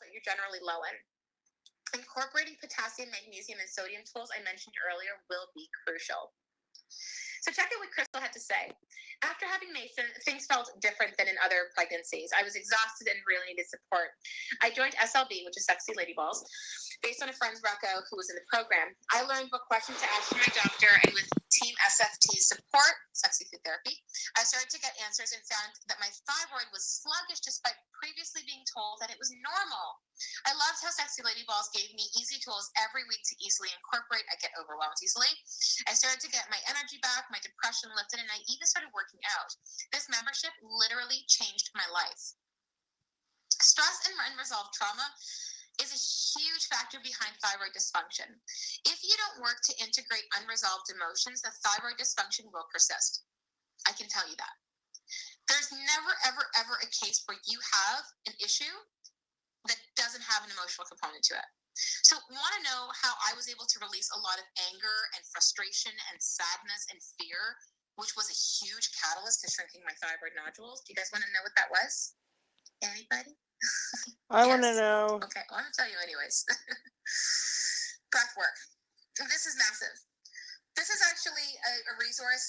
that you're generally low in. Incorporating potassium, magnesium, and sodium tools I mentioned earlier will be crucial. So check out what Crystal had to say. After having Mason, things felt different than in other pregnancies. I was exhausted and really needed support. I joined SLB, which is Sexy Lady Balls, based on a friend's reco who was in the program. I learned what questions to ask my doctor, and with Team SFT support, Sexy Food Therapy, I started to get answers and found that my thyroid was sluggish despite previously being told that it was normal. I loved how Sexy Lady Balls gave me easy tools every week to easily incorporate. I get overwhelmed easily. I started to get my energy back, my depression lifted, and I even started working out. This membership literally changed my life. Stress and unresolved trauma is a huge factor behind thyroid dysfunction. If you don't work to integrate unresolved emotions, the thyroid dysfunction will persist. I can tell you that. There's never, ever, ever a case where you have an issue that doesn't have an emotional component to it. So want to know how I was able to release a lot of anger and frustration and sadness and fear, which was a huge catalyst to shrinking my thyroid nodules? Do you guys want to know what that was? Anybody? I want to know. Okay, I want to tell you anyways. Breath work. This is massive. This is actually a resource.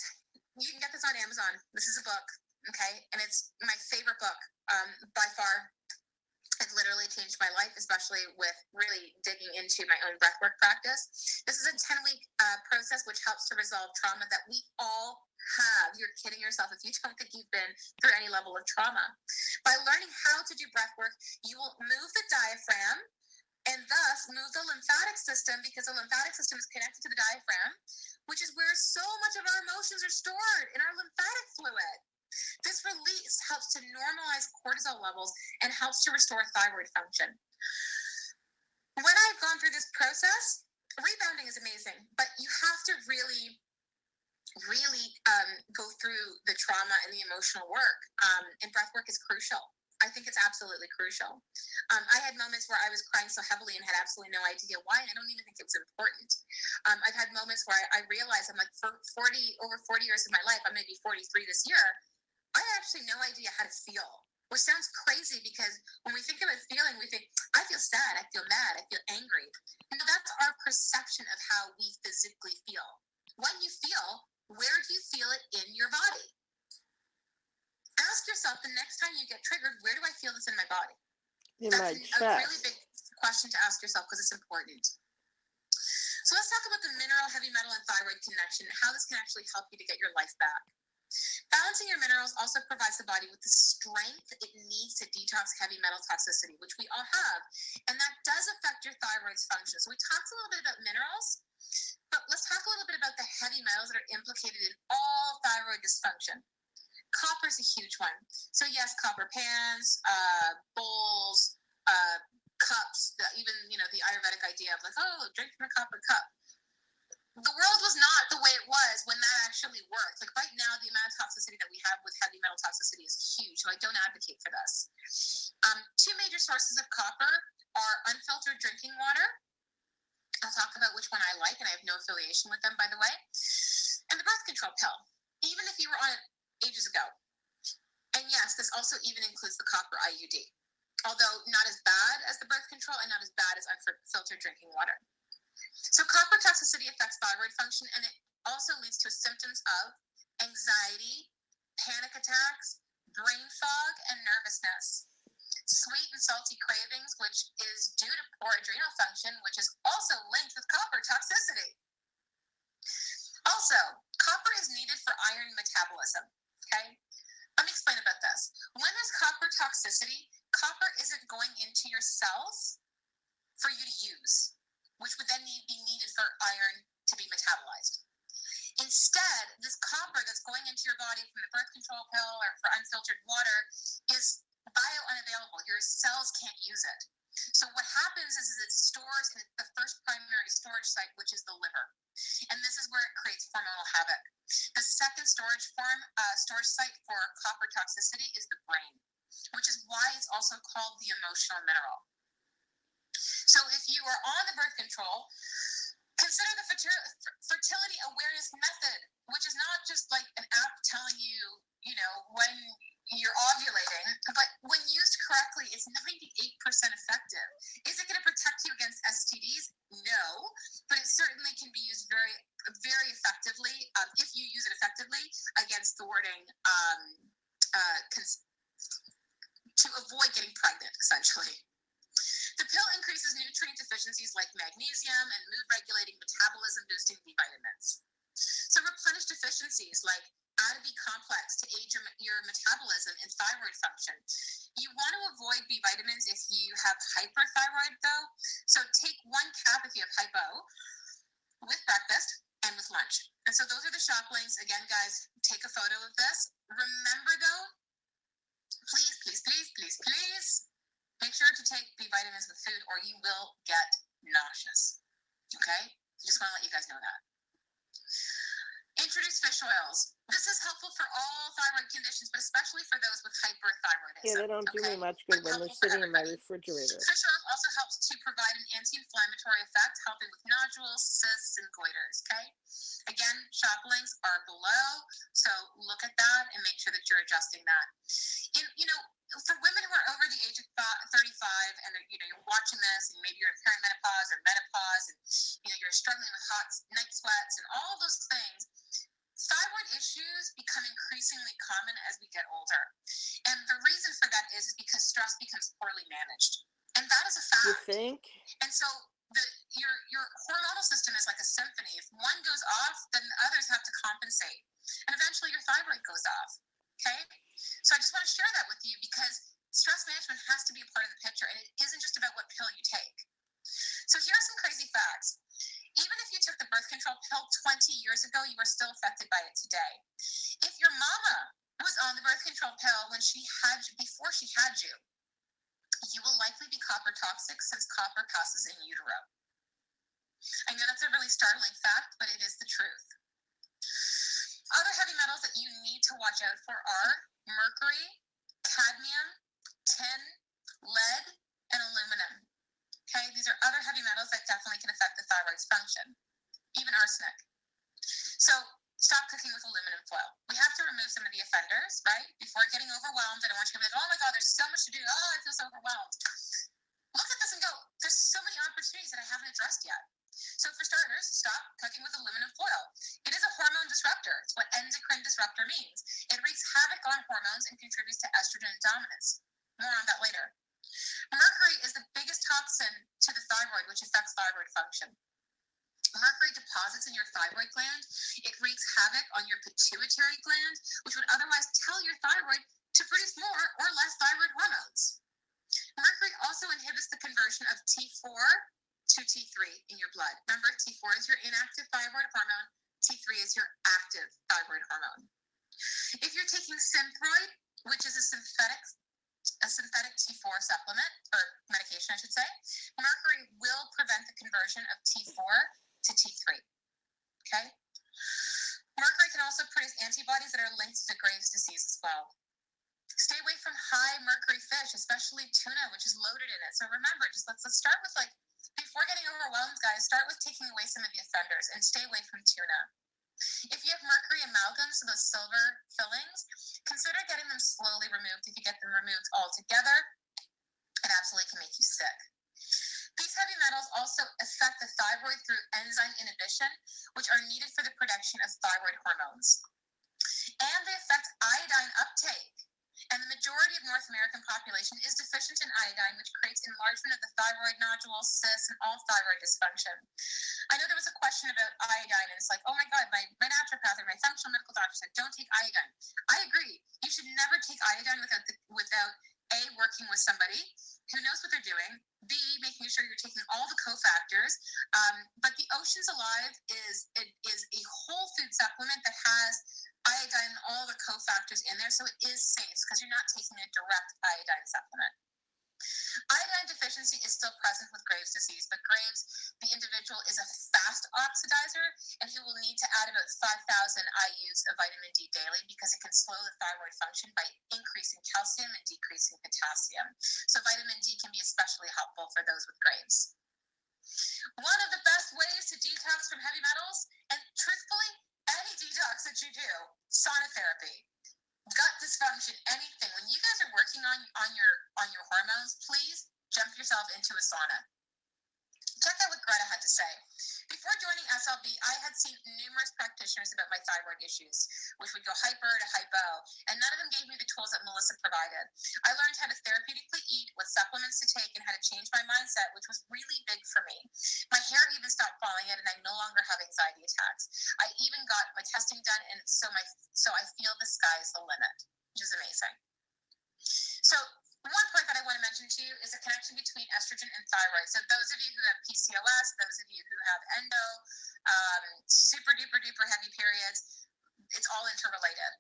You can get this on Amazon. This is a book, okay? And it's my favorite book by far. It literally changed my life, especially with really digging into my own breathwork practice. This is a 10-week process which helps to resolve trauma that we all have. You're kidding yourself if you don't think you've been through any level of trauma. By learning how to do breathwork, you will move the diaphragm and thus move the lymphatic system, because the lymphatic system is connected to the diaphragm, which is where so much of our emotions are stored, in our lymphatic fluid. This release helps to normalize cortisol levels and helps to restore thyroid function. When I've gone through this process, rebounding is amazing, but you have to really go through the trauma and the emotional work, and breath work is crucial. I think it's absolutely crucial. I had moments where I was crying so heavily and had absolutely no idea why, and I don't even think it was important. I've had moments where I realized, I'm like, for over 40 years of my life, I'm going to be 43 this year, I had actually no idea how to feel, which sounds crazy because when we think about feeling, we think, I feel sad, I feel mad, I feel angry. You know, that's our perception of how we physically feel. When you feel, where do you feel it in your body? Ask yourself the next time you get triggered, where do I feel this in my body? In That's my a chest. really big question to ask yourself because it's important. So let's talk about the mineral, heavy metal, and thyroid connection, and how this can actually help you to get your life back. Balancing your minerals also provides the body with the strength it needs to detox heavy metal toxicity, which we all have, and that does affect your thyroid's function. So we talked a little bit about minerals, but let's talk a little bit about the heavy metals that are implicated in all thyroid dysfunction. Copper is a huge one. So yes, copper pans, bowls, cups, even, the Ayurvedic idea of like, oh, drink from a copper cup. The world was not the way it was when that actually worked. Like right now, the amount of toxicity that we have with heavy metal toxicity is huge, so I don't advocate for this. Two major sources of copper are unfiltered drinking water. I'll talk about which one I like, and I have no affiliation with them, by the way. And the birth control pill, even if you were on it ages ago. And yes, this also even includes the copper IUD, although not as bad as the birth control and not as bad as unfiltered drinking water. So copper toxicity affects thyroid function, and it also leads to symptoms of anxiety, panic attacks, brain fog, and nervousness. Sweet and salty cravings, which is due to poor adrenal function, which is also linked with copper toxicity. Also, copper is needed for iron metabolism, okay? Let me explain about this. When there's copper toxicity, copper isn't going into your cells for you to use, which would then be needed for iron to be metabolized. Instead, this copper that's going into your body from the birth control pill or for unfiltered water is biounavailable. Your cells can't use it. So what happens is it stores in the first primary storage site, which is the liver. And this is where it creates hormonal havoc. The second storage site for copper toxicity is the brain, which is why it's also called the emotional mineral. So if you are on the birth control, consider the fertility awareness method, which is not just like an app telling you, when you're ovulating, but when used correctly, it's 98% effective. to avoid getting pregnant, essentially. The pill increases nutrient deficiencies like magnesium and mood-regulating, metabolism-boosting B vitamins. So replenish deficiencies like A to B complex to aid your metabolism and thyroid function. You want to avoid B vitamins if you have hyperthyroid, though. So take 1 cap if you have hypo with breakfast and with lunch. And so those are the shop links. Again, guys, take a photo of this. Remember, though, please, please, please, please, please, make sure to take B vitamins with food or you will get nauseous. Okay? Just want to let you guys know that. Introduce fish oils. This is helpful for all thyroid conditions, but especially for those with hyperthyroidism. Yeah, they don't do me much good when they're sitting in my refrigerator. Fish oil also helps to provide an anti-inflammatory effect, helping with nodules, cysts, and goiters, okay? Again, shop links are below, so look at that and make sure that you're adjusting that. For women who are over the age of 35 and you're watching this and maybe you're in perimenopause or menopause and you're struggling with hot night sweats and all of those things, thyroid issues become increasingly common as we get older. And the reason for that is because stress becomes poorly managed. And that is a fact. You think? And so your hormonal system is like a symphony. If one goes off, then the others have to compensate. And eventually your thyroid goes off. Okay? So I just want to share that with you because stress management has to be a part of the picture. And it isn't just about what pill you take. So here are some crazy facts. Even if you took the birth control pill 20 years ago, you are still affected by it today. If your mama was on the birth control pill before she had you, you will likely be copper toxic since copper passes in utero. I know that's a really startling fact, but it is the truth. Other heavy metals that you need to watch out for are mercury, cadmium, tin, lead, and aluminum. Okay, these are other heavy metals that definitely can affect the thyroid's function, even arsenic. So stop cooking with aluminum foil. We have to remove some of the offenders, right? Before getting overwhelmed, I don't want you to be like, oh my God, there's so much to do. Oh, I feel so overwhelmed. Look at this and go, there's so many opportunities that I haven't addressed yet. So for starters, stop cooking with aluminum foil. It is a hormone disruptor. It's what endocrine disruptor means. It wreaks havoc on hormones and contributes to estrogen dominance. More on that later. Mercury is the biggest toxin to the thyroid, which affects thyroid function. Mercury deposits in your thyroid gland. It wreaks havoc on your pituitary gland, which would otherwise tell your thyroid to produce more or less thyroid hormones. Mercury also inhibits the conversion of T4 to T3 in your blood. Remember, T4 is your inactive thyroid hormone. T3 is your active thyroid hormone. If you're taking Synthroid, which is a synthetic T4 supplement, or medication, I should say, mercury will prevent the conversion of T4 to T3. Okay? Mercury can also produce antibodies that are linked to Graves' disease as well. Stay away from high mercury fish, especially tuna, which is loaded in it. So remember, let's start with before getting overwhelmed, guys, start with taking away some of the offenders and stay away from tuna. If you have mercury amalgams, so those silver fillings, consider getting them slowly removed. If you get them removed altogether, it absolutely can make you sick. These heavy metals also affect the thyroid through enzyme inhibition, which are needed for the production of thyroid hormones. And they affect iodine uptake. And the majority of North American population is deficient in iodine, which creates enlargement of the thyroid nodules, cysts, and all thyroid dysfunction. I know there was a question about iodine, and it's like, oh my God, my naturopath or my functional medical doctor said, don't take iodine. I agree. You should never take iodine without A, working with somebody who knows what they're doing, B, making sure you're taking all the cofactors. But the Oceans Alive is a whole food supplement that has iodine and all the cofactors in there, so it is safe because you're not taking a direct iodine supplement. Iodine deficiency is still present with Graves' disease, but Graves, the individual, is a fast oxidizer, and he will need to add about 5,000 IUs of vitamin D daily because it can slow the thyroid function by increasing calcium and decreasing potassium. So vitamin D can be especially helpful for those with Graves. One of the best ways to detox from heavy metals, and truthfully, any detox that you do, sauna therapy. Gut dysfunction, anything. When you guys are working on your hormones, please jump yourself into a sauna. Check out what Greta had to say. Before joining SLB, I had seen numerous practitioners about my thyroid issues, which would go hyper to hypo, and none of them gave me the tools that Melissa provided. I learned how to therapeutically eat, what supplements to take, and how to change my mindset, which was really big for me. My hair even stopped falling out, and I no longer have anxiety attacks. I even got my testing done, and so I feel the sky's the limit, which is amazing. So one point that I want to mention to you is the connection between estrogen and thyroid. So those of you who have PCOS, those of you who have endo, super duper duper heavy periods, it's all interrelated.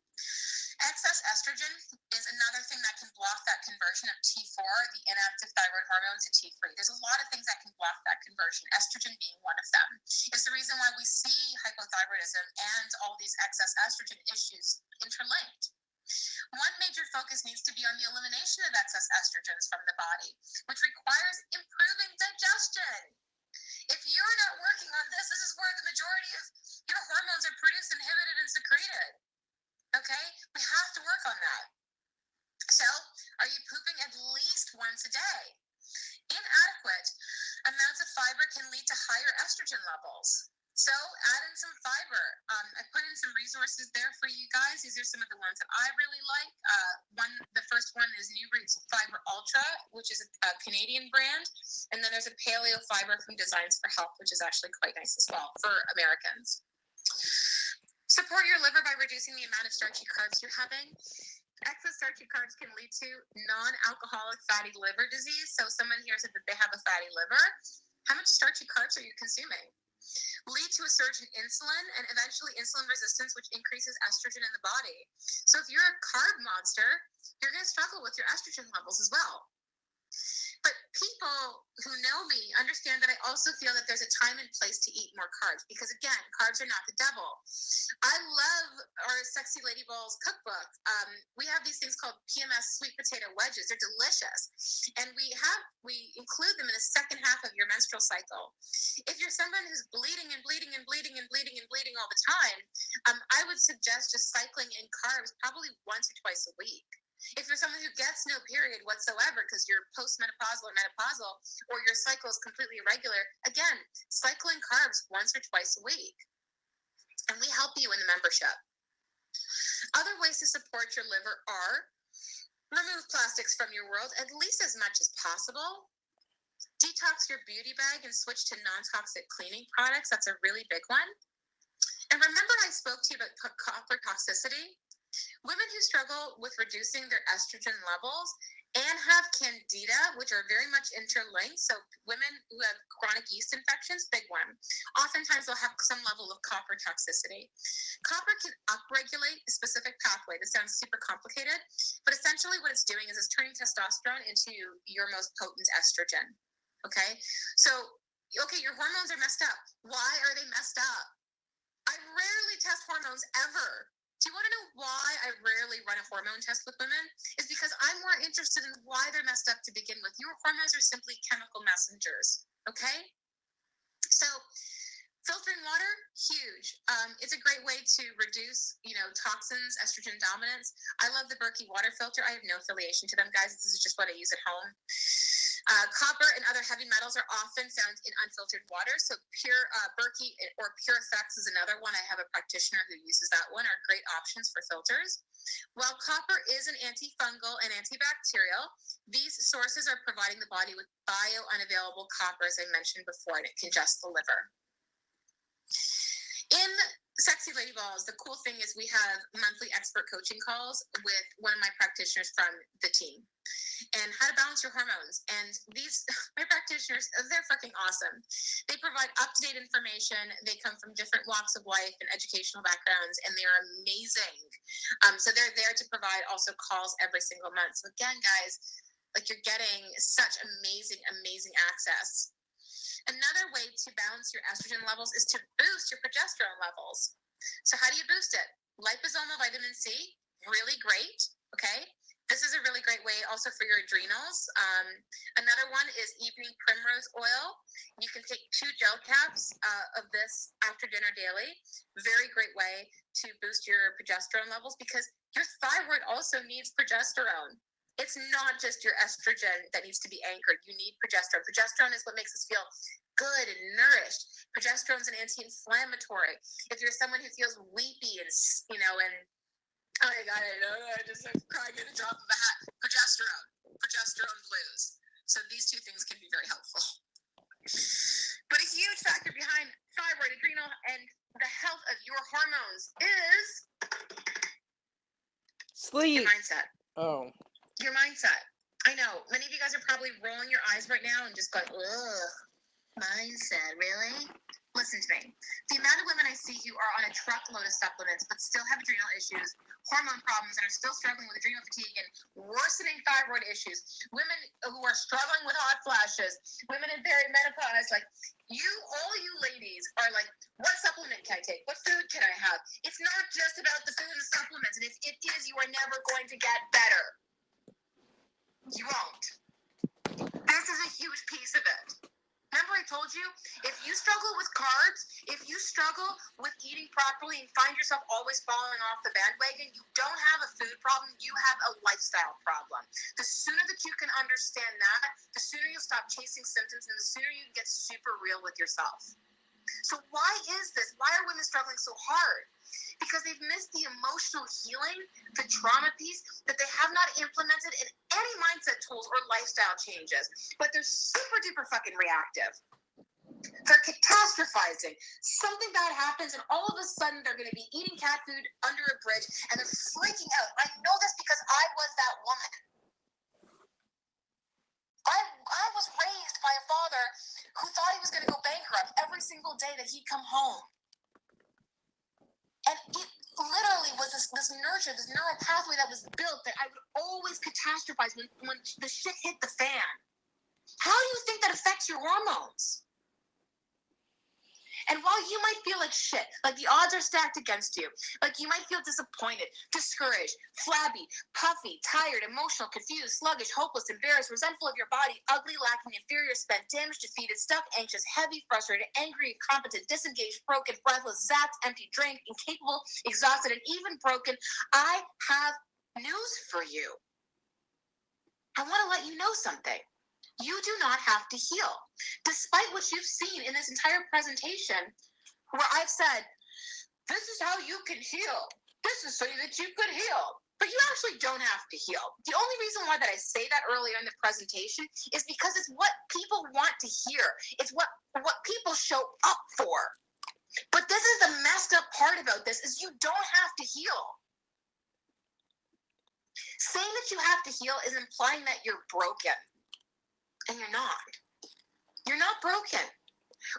Excess estrogen is another thing that can block that conversion of T4, the inactive thyroid hormone, to T3. There's a lot of things that can block that conversion, estrogen being one of them. It's the reason why we see hypothyroidism and all these excess estrogen issues interlinked. One major focus needs to be on the elimination of excess estrogens from the body, which requires improving digestion. If you're not working on this, this is where the majority of your hormones are produced, inhibited, and secreted. Okay? We have to work on that. So, are you pooping at least once a day? Inadequate amounts of fiber can lead to higher estrogen levels. So add in some fiber. I put in some resources there for you guys. These are some of the ones that I really like. The first one is New Roots Fiber Ultra, which is a Canadian brand. And then there's a paleo fiber from Designs for Health, which is actually quite nice as well for Americans. Support your liver by reducing the amount of starchy carbs you're having. Excess starchy carbs can lead to non-alcoholic fatty liver disease. So someone here said that they have a fatty liver. How much starchy carbs are you consuming? Lead to a surge in insulin and eventually insulin resistance, which increases estrogen in the body. So if you're a carb monster, you're going to struggle with your estrogen levels as well. But people who know me understand that I also feel that there's a time and place to eat more carbs because, again, carbs are not the devil. I love our Sexy Lady Balls cookbook. We have these things called PMS sweet potato wedges. They're delicious. And we include them in the second half of your menstrual cycle. If you're someone who's bleeding and bleeding and bleeding and bleeding and bleeding all the time, I would suggest just cycling in carbs probably once or twice a week. If you're someone who gets no period whatsoever because you're postmenopausal or menopausal or your cycle is completely irregular, again, cycle in carbs once or twice a week. And we help you in the membership. Other ways to support your liver are remove plastics from your world at least as much as possible. Detox your beauty bag and switch to non-toxic cleaning products. That's a really big one. And remember I spoke to you about copper toxicity? Women who struggle with reducing their estrogen levels and have candida, which are very much interlinked. So women who have chronic yeast infections, big one. Oftentimes they'll have some level of copper toxicity. Copper can upregulate a specific pathway. This sounds super complicated, but essentially what it's doing is it's turning testosterone into your most potent estrogen. Okay? So, your hormones are messed up. Why are they messed up? I rarely test hormones ever. Do you want to know why I rarely run a hormone test with women? It's because I'm more interested in why they're messed up to begin with. Your hormones are simply chemical messengers, okay? So filtering water, huge. It's a great way to reduce, toxins, estrogen dominance. I love the Berkey water filter. I have no affiliation to them, guys. This is just what I use at home. Copper and other heavy metals are often found in unfiltered water. So pure Berkey or Pure Effects is another one. I have a practitioner who uses that one, are great options for filters. While copper is an antifungal and antibacterial, these sources are providing the body with biounavailable copper, as I mentioned before, and it congests the liver. In Sexy Lady Balls, the cool thing is we have monthly expert coaching calls with one of my practitioners from the team and how to balance your hormones. And my practitioners, they're fucking awesome. They provide up-to-date information. They come from different walks of life and educational backgrounds, and they're amazing. So they're there to provide also calls every single month. So again, guys, you're getting such amazing, amazing access. Another way to balance your estrogen levels is to boost your progesterone levels. So how do you boost it? Liposomal vitamin C, really great, okay? This is a really great way also for your adrenals. Another one is evening primrose oil. You can take 2 gel caps of this after dinner daily. Very great way to boost your progesterone levels because your thyroid also needs progesterone. It's not just your estrogen that needs to be anchored. You need progesterone. Progesterone is what makes us feel good and nourished. Progesterone is an anti-inflammatory. If you're someone who feels weepy and, and oh my God, I know, I just am crying at a drop of a hat. Progesterone blues. So these two things can be very helpful. But a huge factor behind thyroid, adrenal, and the health of your hormones is sleep. Your mindset. Oh. Your mindset. I know. Many of you guys are probably rolling your eyes right now and just going, ugh, mindset, really? Listen to me. The amount of women I see who are on a truckload of supplements but still have adrenal issues, hormone problems, and are still struggling with adrenal fatigue and worsening thyroid issues, women who are struggling with hot flashes, women in perimenopause, all you ladies are like, what supplement can I take? What food can I have? It's not just about the food and the supplements, and if it is, you are never going to get better. You won't. This is a huge piece of it. Remember I told you, if you struggle with carbs, if you struggle with eating properly and find yourself always falling off the bandwagon, you don't have a food problem, you have a lifestyle problem. The sooner that you can understand that, the sooner you'll stop chasing symptoms and the sooner you can get super real with yourself. So why is this? Why are women struggling so hard? Because they've missed the emotional healing, the trauma piece that they have not implemented in any mindset tools or lifestyle changes. But they're super duper fucking reactive. They're catastrophizing. Something bad happens and all of a sudden they're going to be eating cat food under a bridge and they're freaking out. I know this because I was that woman. I was raised by a father who thought he was going to go bankrupt every single day that he'd come home. And it literally was this nurture, this neural pathway that was built that I would always catastrophize when the shit hit the fan. How do you think that affects your hormones? And while you might feel like shit, like the odds are stacked against you, like you might feel disappointed, discouraged, flabby, puffy, tired, emotional, confused, sluggish, hopeless, embarrassed, resentful of your body, ugly, lacking, inferior, spent, damaged, defeated, stuck, anxious, heavy, frustrated, angry, incompetent, disengaged, broken, breathless, zapped, empty, drained, incapable, exhausted, and even broken, I have news for you. I want to let you know something. You do not have to heal. Despite what you've seen in this entire presentation, where I've said, this is how you can heal. This is so that you could heal. But you actually don't have to heal. The only reason why that I say that earlier in the presentation is because it's what people want to hear. It's what people show up for. But this is the messed up part about this, is you don't have to heal. Saying that you have to heal is implying that you're broken. And you're not. You're not broken.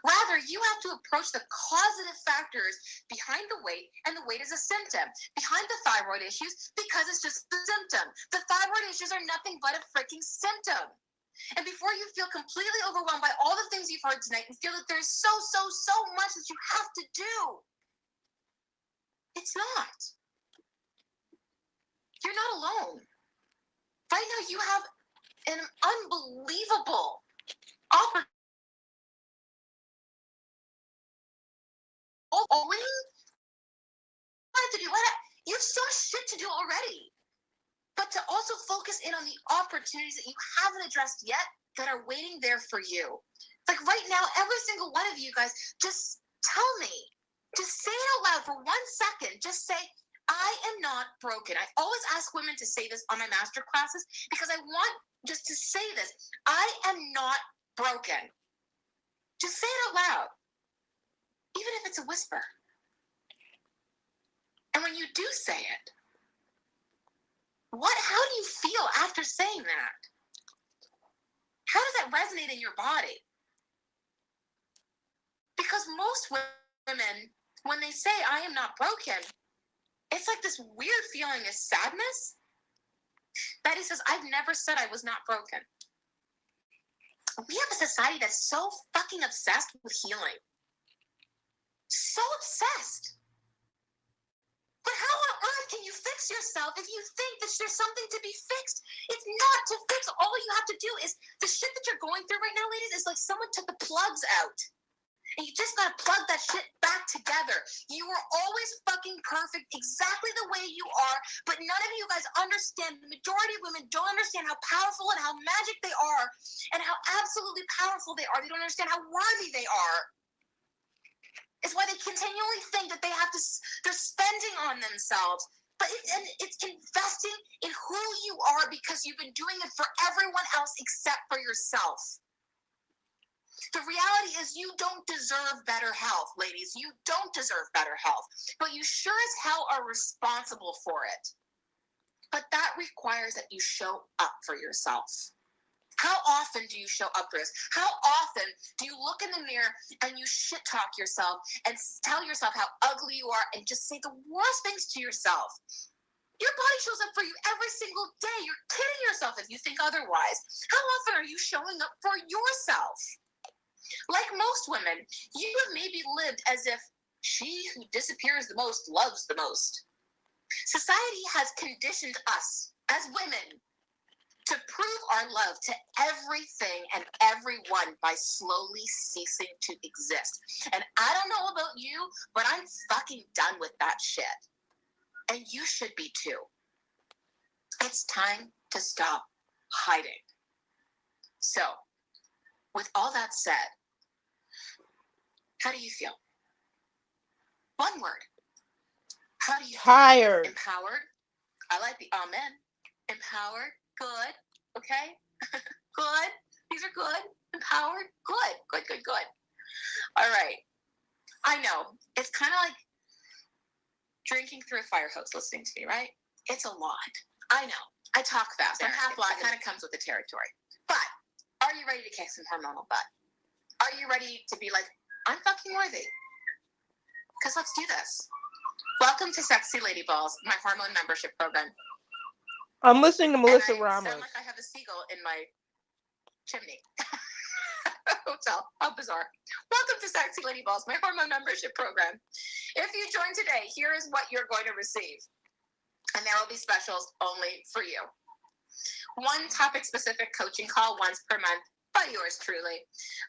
Rather, you have to approach the causative factors behind the weight, and the weight is a symptom. Behind the thyroid issues, because it's just a symptom. The thyroid issues are nothing but a freaking symptom. And before you feel completely overwhelmed by all the things you've heard tonight and feel that there's so much that you have to do, it's not. You're not alone. Right now, you have an unbelievable opportunity. You have so much shit to do already. But to also focus in on the opportunities that you haven't addressed yet that are waiting there for you. Like right now, every single one of you guys, just tell me. Just say it out loud for 1 second. Just say, I am not broken. I always ask women to say this on my master classes because I want just to say this. I am not broken. Just say it out loud. Even if it's a whisper. And when you do say it, how do you feel after saying that? How does that resonate in your body? Because most women, when they say, I am not broken, it's like this weird feeling of sadness. Betty says, I've never said I was not broken. We have a society that's so fucking obsessed with healing. So obsessed. But how on earth can you fix yourself if you think that there's something to be fixed? It's not to fix. All you have to do is, the shit that you're going through right now, ladies, is like someone took the plugs out. And you just gotta plug that shit back together. You are always fucking perfect, exactly the way you are, but none of you guys understand, the majority of women don't understand how powerful and how magic they are, and how absolutely powerful they are. They don't understand how worthy they are. It's why they continually think that they're spending on themselves. But it's investing in who you are, because you've been doing it for everyone else except for yourself. The reality is you don't deserve better health, ladies. You don't deserve better health. But you sure as hell are responsible for it. But that requires that you show up for yourself. How often do you show up for this? How often do you look in the mirror and you shit talk yourself and tell yourself how ugly you are and just say the worst things to yourself? Your body shows up for you every single day. You're kidding yourself if you think otherwise. How often are you showing up for yourself? Like most women, you have maybe lived as if she who disappears the most loves the most. Society has conditioned us as women to prove our love to everything and everyone by slowly ceasing to exist. And I don't know about you, but I'm fucking done with that shit. And you should be too. It's time to stop hiding. So, with all that said, how do you feel? One word. How do you feel? Tired. Empowered. I like the amen. Empowered. Good. Okay? Good. These are good. Empowered. Good. Good, good, good. All right. I know. It's kind of like drinking through a fire hose listening to me, right? It's a lot. I know. I talk fast. I'm half black. It kind of comes with the territory. But are you ready to kick some hormonal butt? Are you ready to be like, I'm fucking worthy? Because let's do this. Welcome to Sexy Lady Balls, my hormone membership program. I'm listening to Melissa and I Ramos. sound like I have a seagull in my chimney. Hotel. How bizarre. Welcome to Sexy Lady Balls, my hormone membership program. If you join today, here is what you're going to receive. And there will be specials only for you. One topic-specific coaching call once per month by yours truly.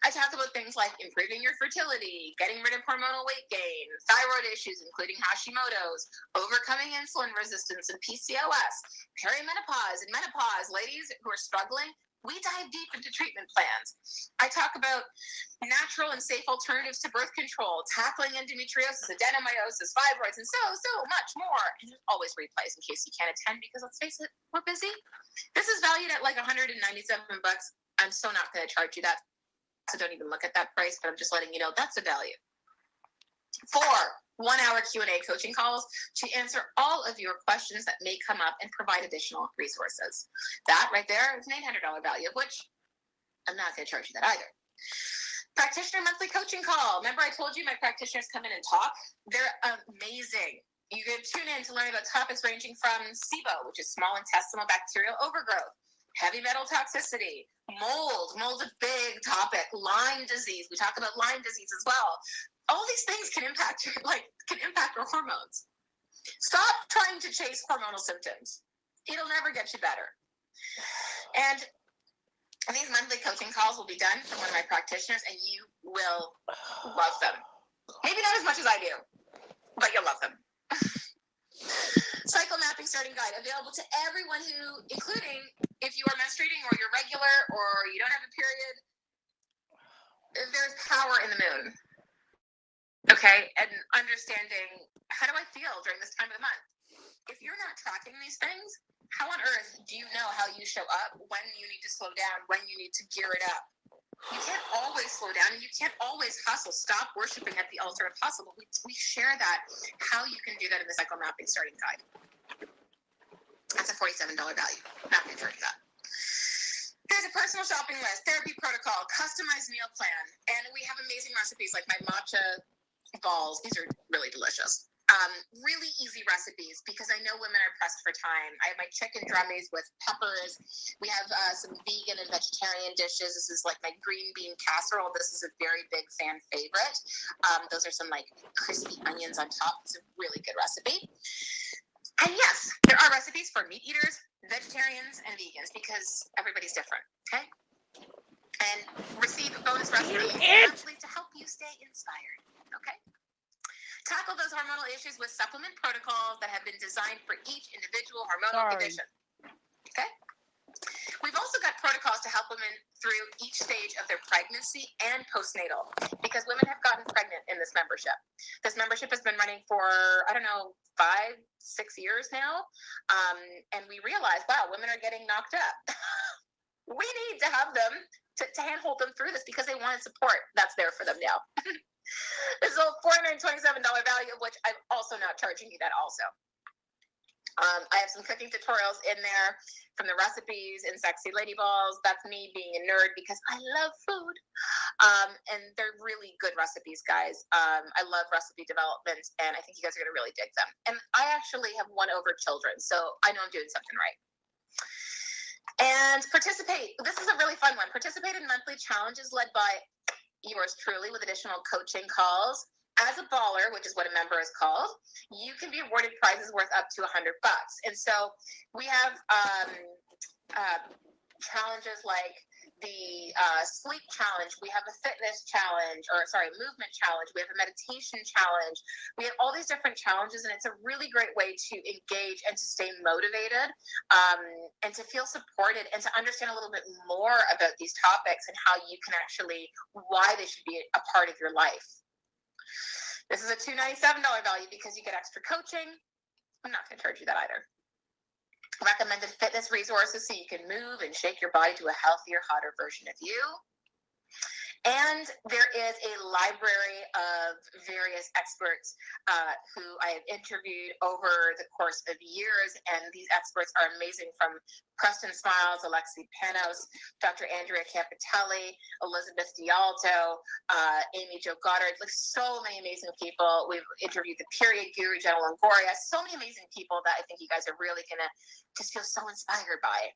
I talk about things like improving your fertility, getting rid of hormonal weight gain, thyroid issues, including Hashimoto's, overcoming insulin resistance and PCOS, perimenopause and menopause. Ladies who are struggling, we dive deep into treatment plans. I talk about natural and safe alternatives to birth control, tackling endometriosis, adenomyosis, fibroids, and so much more. And there's always replays in case you can't attend, because let's face it, we're busy. This is valued at like $197. I'm so not going to charge you that, so don't even look at that price, but I'm just letting you know that's a value. 4 1-hour Q&A coaching calls to answer all of your questions that may come up and provide additional resources. That right there is an $800 value, of which I'm not going to charge you that either. Practitioner monthly coaching call. Remember I told you my practitioners come in and talk? They're amazing. You can tune in to learn about topics ranging from SIBO, which is small intestinal bacterial overgrowth, heavy metal toxicity, mold. Mold's a big topic. Lyme disease. We talk about Lyme disease as well. All these things can impact your hormones. Stop trying to chase hormonal symptoms. It'll never get you better. And these monthly coaching calls will be done from one of my practitioners, and you will love them. Maybe not as much as I do, but you'll love them. Cycle mapping starting guide available to everyone who, including if you are menstruating or you're regular or you don't have a period, there's power in the moon. Okay, and understanding, how do I feel during this time of the month? If you're not tracking these things, how on earth do you know how you show up, when you need to slow down, when you need to gear it up? You can't always slow down, and you can't always hustle. Stop worshiping at the altar of hustle. We share that, how you can do that in the Cycle Mapping Starting Guide. That's a $47 value. Not going to charge that. There's a personal shopping list, therapy protocol, customized meal plan, and we have amazing recipes like my matcha balls. These are really delicious. Really easy recipes because I know women are pressed for time. I have my chicken drummies with peppers. We have some vegan and vegetarian dishes. This is like my green bean casserole. This is a very big fan favorite. Those are some like crispy onions on top. It's a really good recipe. And yes, there are recipes for meat eaters, vegetarians, and vegans because everybody's different, okay? And receive a bonus recipe monthly to help help you stay inspired. Okay? Tackle those hormonal issues with supplement protocols that have been designed for each individual hormonal condition. Okay? We've also got protocols to help women through each stage of their pregnancy and postnatal, because women have gotten pregnant in this membership. This membership has been running for, 5-6 years now. And we realized, wow, women are getting knocked up. We need to have them to handhold them through this because they wanted support. That's there for them now. This is a $427 value, of which I'm also not charging you that also. I have some cooking tutorials in there from the recipes in Sexy Lady Balls. That's me being a nerd because I love food. And they're really good recipes, guys. I love recipe development, and I think you guys are going to really dig them. And I actually have won over children, so I know I'm doing something right. And participate. This is a really fun one. Participate in monthly challenges led by yours truly with additional coaching calls. As a baller, which is what a member is called, you can be awarded prizes worth up to $100. And so we have challenges like the sleep challenge. We have a fitness challenge, movement challenge. We have a meditation challenge. We have all these different challenges, and it's a really great way to engage and to stay motivated and to feel supported and to understand a little bit more about these topics and how you can why they should be a part of your life. This is a $297 value because you get extra coaching. I'm not going to charge you that either. Recommended fitness resources so you can move and shake your body to a healthier, hotter version of you. And there is a library of various experts who I have interviewed over the course of years, and these experts are amazing, from Preston Smiles, Alexi Panos, Dr. Andrea Campitelli, Elizabeth Dialto, Amy Jo Goddard, like so many amazing people. We've interviewed the period guru, Jenna Longoria, so many amazing people that I think you guys are really going to just feel so inspired by.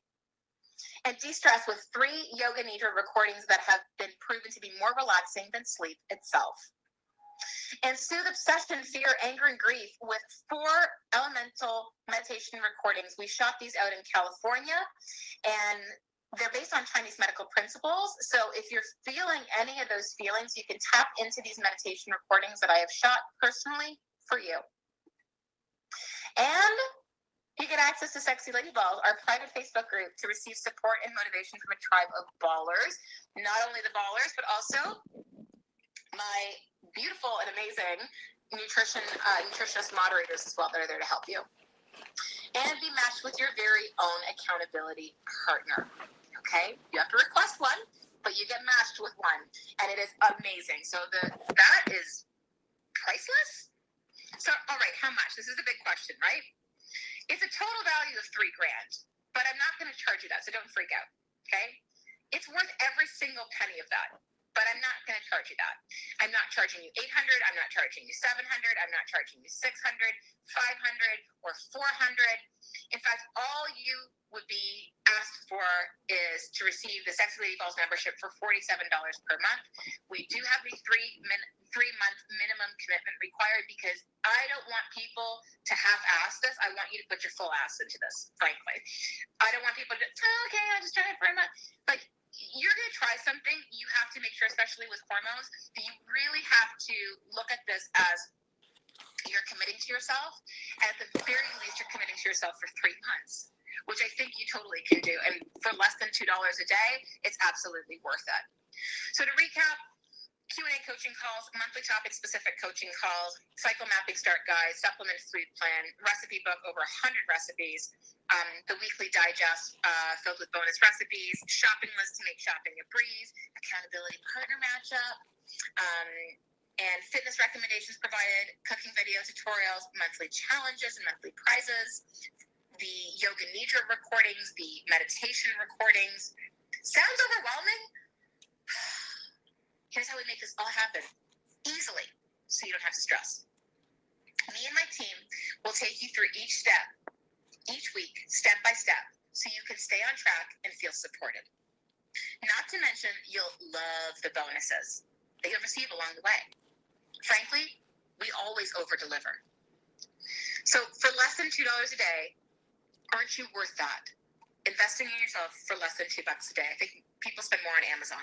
And de-stress with 3 yoga nidra recordings that have been proven to be more relaxing than sleep itself. And soothe obsession, fear, anger, and grief with 4 elemental meditation recordings. We shot these out in California, and they're based on Chinese medical principles. So if you're feeling any of those feelings, you can tap into these meditation recordings that I have shot personally for you. And you get access to Sexy Lady Balls, our private Facebook group, to receive support and motivation from a tribe of ballers. Not only the ballers, but also my beautiful and amazing nutritionist moderators as well that are there to help you. And be matched with your very own accountability partner. Okay? You have to request one, but you get matched with one. And it is amazing. So that is priceless. So, all right, how much? This is the big question, right? It's a total value of $3,000, but I'm not going to charge you that, so don't freak out, okay? It's worth every single penny of that, but I'm not going to charge you that. I'm not charging you $800, I'm not charging you $700, I'm not charging you $600, $500, or $400. In fact, all you would be asked for is to receive the Sexy Lady Balls membership for $47 per month. We do have the 3-month minimum commitment required because I don't want people to half-ass this. I want you to put your full ass into this, frankly. I don't want people to, okay, I'll just try it for a month. Like, you're going to try something, you have to make sure, especially with hormones, that you really have to look at this as you're committing to yourself. And at the very least, you're committing to yourself for 3 months, which I think you totally can do. And for less than $2 a day, it's absolutely worth it. So to recap, Q&A coaching calls, monthly topic-specific coaching calls, cycle mapping start guide, supplement food plan, recipe book, over 100 recipes, the weekly digest filled with bonus recipes, shopping list to make shopping a breeze, accountability partner matchup, and fitness recommendations provided, cooking video tutorials, monthly challenges and monthly prizes, the yoga nidra recordings, the meditation recordings. Sounds overwhelming? Here's how we make this all happen easily so you don't have to stress. Me and my team will take you through each step, each week, step by step, so you can stay on track and feel supported. Not to mention, you'll love the bonuses that you'll receive along the way. Frankly, we always over-deliver. So for less than $2 a day, aren't you worth that? investing in yourself for less than $2 a day. I think people spend more on Amazon.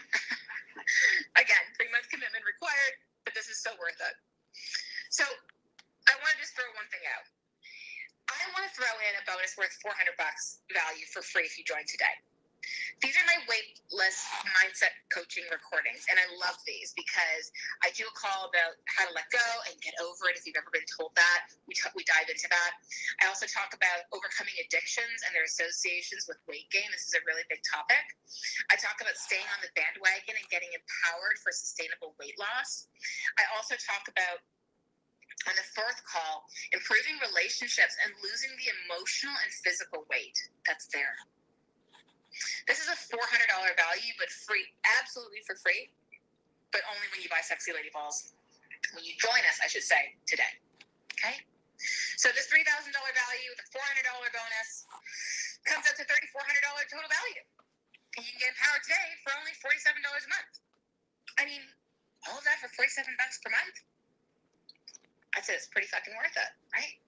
Again, 3-month commitment required, but this is so worth it. So I want to just throw one thing out. I want to throw in a bonus worth $400 value for free if you join today. These are my Weightless mindset coaching recordings, and I love these because I do a call about how to let go and get over it. If you've ever been told that, we dive into that. I also talk about overcoming addictions and their associations with weight gain. This is a really big topic. I talk about staying on the bandwagon and getting empowered for sustainable weight loss. I also talk about, on the 4th call, improving relationships and losing the emotional and physical weight that's there. This is a $400 value, but free, absolutely for free, but only when you buy Sexy Lady Balls. When you join us, I should say, today. Okay? So this $3,000 value with a $400 bonus comes up to $3,400 total value. And you can get empowered today for only $47 a month. I mean, all of that for $47 per month? I'd say it's pretty fucking worth it, right?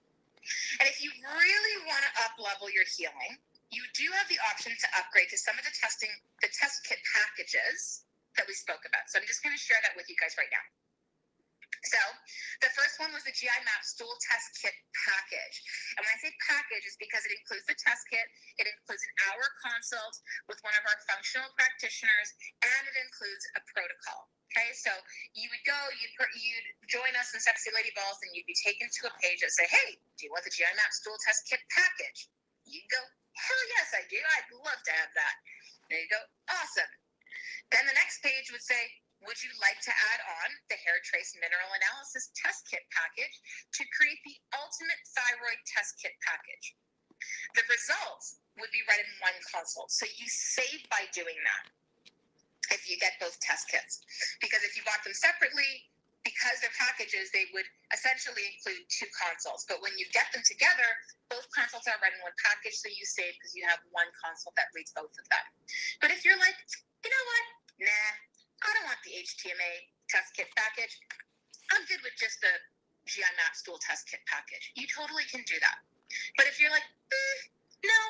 And if you really want to up-level your healing, you do have the option to upgrade to some of the test kit packages that we spoke about. So I'm just going to share that with you guys right now. So the first one was the GI Map Stool Test Kit package. And when I say package, it's because it includes the test kit, it includes an hour consult with one of our functional practitioners, and it includes a protocol. Okay, so you would go, you'd join us in Sexy Lady Balls, and you'd be taken to a page that say, hey, do you want the GI Map Stool Test Kit package? You'd go, hell yes, I do. I'd love to have that. There you go. Awesome. Then the next page would say, would you like to add on the Hair Trace Mineral Analysis Test Kit package to create the ultimate thyroid test kit package? The results would be read in one consult. So you save by doing that if you get both test kits. Because if you bought them separately, because they're packages, they would essentially include 2 consults. But when you get them together, both consults are read in one package, so you save because you have one consult that reads both of them. But if you're like, you know what? Nah, I don't want the HTMA test kit package. I'm good with just the GI Map Stool Test Kit package. You totally can do that. But if you're like, no,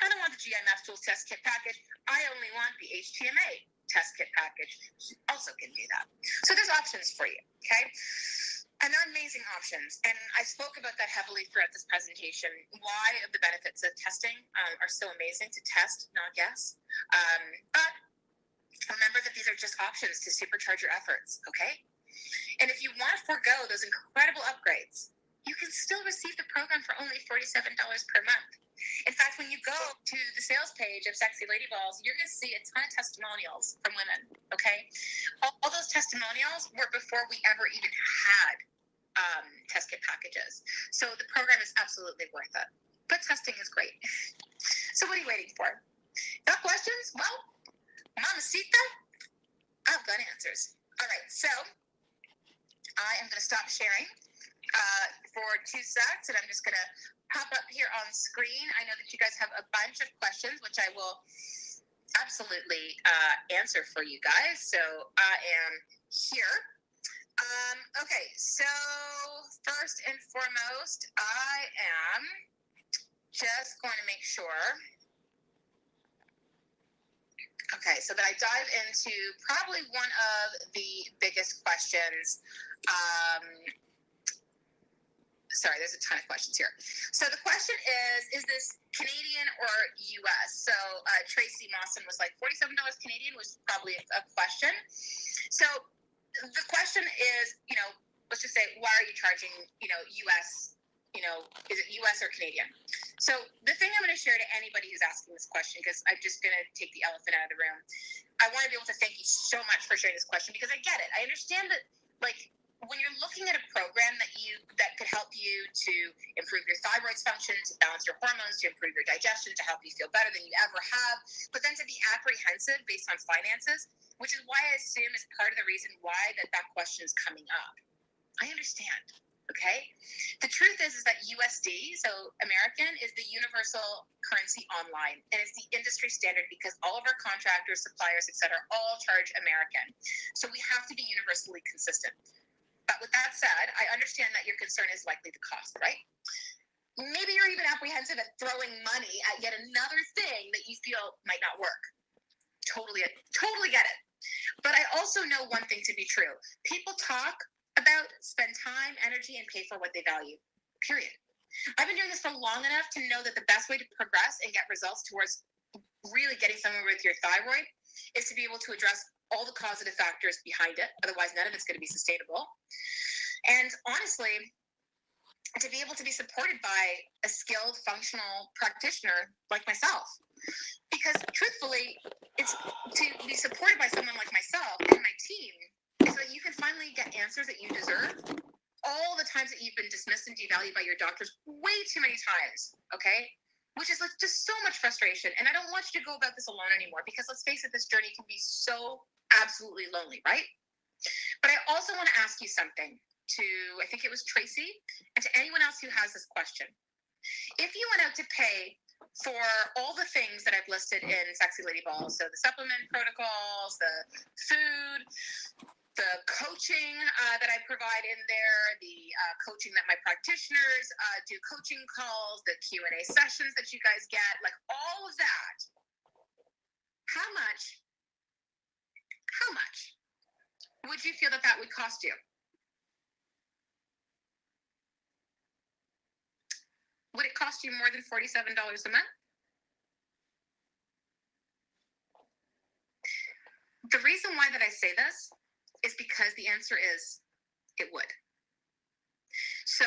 I don't want the GI Map Stool Test Kit package. I only want the HTMA test kit package, you also can do that. So there's options for you, okay? And they're amazing options. And I spoke about that heavily throughout this presentation. Why the benefits of testing are so amazing to test, not guess. But remember that these are just options to supercharge your efforts, okay? And if you want to forego those incredible upgrades, you can still receive the program for only $47 per month. In fact, when you go to the sales page of Sexy Lady Balls, you're going to see a ton of testimonials from women, okay? All those testimonials were before we ever even had test kit packages. So the program is absolutely worth it. But testing is great. So what are you waiting for? Got questions? Well, Mamacita, I've got answers. All right, so I am going to stop sharing for 2 seconds, and I'm just going to pop up here on screen. I know that you guys have a bunch of questions, which I will absolutely answer for you guys. So I am here. Okay, so first and foremost, I am just going to make sure, okay, so that I dive into probably one of the biggest questions. Sorry, there's a ton of questions here. So the question is this Canadian or U.S.? So Tracy Mawson was like, $47 Canadian was probably a question. So the question is, let's just say, why are you charging, U.S., is it U.S. or Canadian? So the thing I'm going to share to anybody who's asking this question, because I'm just going to take the elephant out of the room, I want to be able to thank you so much for sharing this question, because I get it. I understand that, when you're looking at a program that could help you to improve your thyroid's function, to balance your hormones, to improve your digestion, to help you feel better than you ever have, but then to be apprehensive based on finances, which is why I assume is part of the reason why that question is coming up. I understand, okay? The truth is that USD, so American, is the universal currency online, and it's the industry standard because all of our contractors, suppliers, et cetera, all charge American. So we have to be universally consistent. But with that said, I understand that your concern is likely the cost, right? Maybe you're even apprehensive at throwing money at yet another thing that feel might not work. Totally get it. But I also know one thing to be true. People talk about, spend time, energy, and pay for what they value. Period. I've been doing this for long enough to know that the best way to progress and get results towards really getting somewhere with your thyroid is to be able to address all the causative factors behind it. Otherwise, none of it's going to be sustainable. And honestly, to be able to be supported by a skilled, functional practitioner like myself. Because truthfully, it's to be supported by someone like myself and my team so that you can finally get answers that you deserve. All the times that you've been dismissed and devalued by your doctors way too many times, okay? Which is like just so much frustration. And I don't want you to go about this alone anymore because let's face it, this journey can be so absolutely lonely, right? But I also want to ask you something to, I think it was Tracy, and to anyone else who has this question. If you went out to pay for all the things that I've listed in Sexy Lady Balls, so the supplement protocols, the food, the coaching that I provide in there, the coaching that my practitioners do coaching calls, the Q&A sessions that you guys get, like all of that, how much would you feel that that would cost you? Would it cost you more than $47 a month? The reason why that I say this is because the answer is it would. So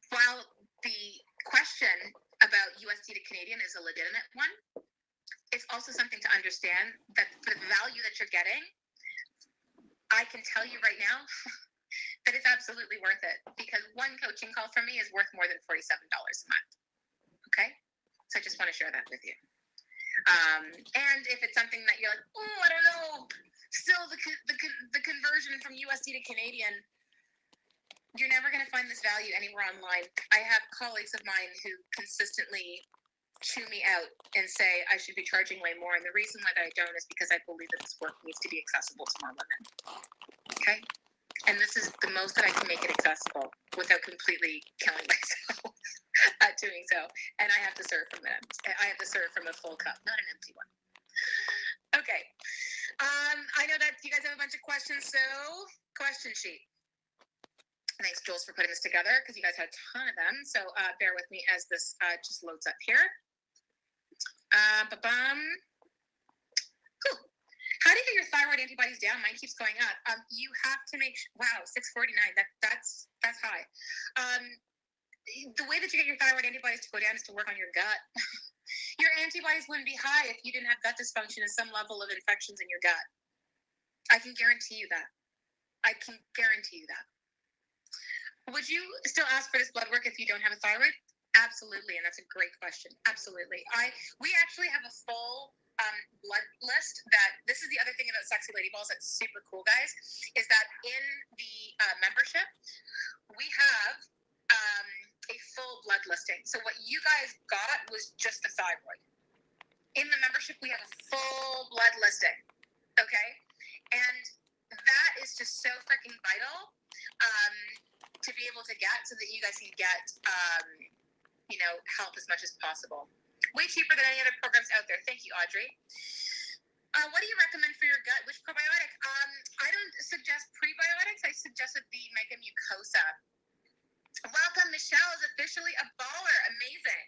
while the question about USD to Canadian is a legitimate one, it's also something to understand that for the value that you're getting, I can tell you right now that it's absolutely worth it because one coaching call from me is worth more than $47 a month. Okay? So I just want to share that with you. And if it's something that you're like, oh, I don't know, still the conversion from USD to Canadian, you're never going to find this value anywhere online. I have colleagues of mine who consistently chew me out and say I should be charging way more. And the reason why that I don't is because I believe that this work needs to be accessible to more women. Okay? And this is the most that I can make it accessible without completely killing myself at doing so. And I have to serve from a full cup, not an empty one. Okay. I know that you guys have a bunch of questions, so question sheet. Thanks, Jules, for putting this together because you guys had a ton of them. So bear with me as this just loads up here. Cool. How do you get your thyroid antibodies down? Mine keeps going up. You have to make wow, 649. That's high. The way that you get your thyroid antibodies to go down is to work on your gut. Your antibodies wouldn't be high if you didn't have gut dysfunction and some level of infections in your gut. I can guarantee you that. Would you still ask for this blood work if you don't have a thyroid? Absolutely, and that's a great question. Absolutely. We actually have a full blood list that, this is the other thing about Sexy Lady Balls that's super cool, guys, is that in the membership, we have a full blood listing. So what you guys got was just the thyroid. In the membership, we have a full blood listing, okay? And that is just so freaking vital to be able to get so that you guys can get, help as much as possible. Way cheaper than any other programs out there. Thank you, Audrey. What do you recommend for your gut? Which probiotic? I don't suggest prebiotics. I suggested the Mega Mucosa. Welcome, Michelle is officially a baller. Amazing.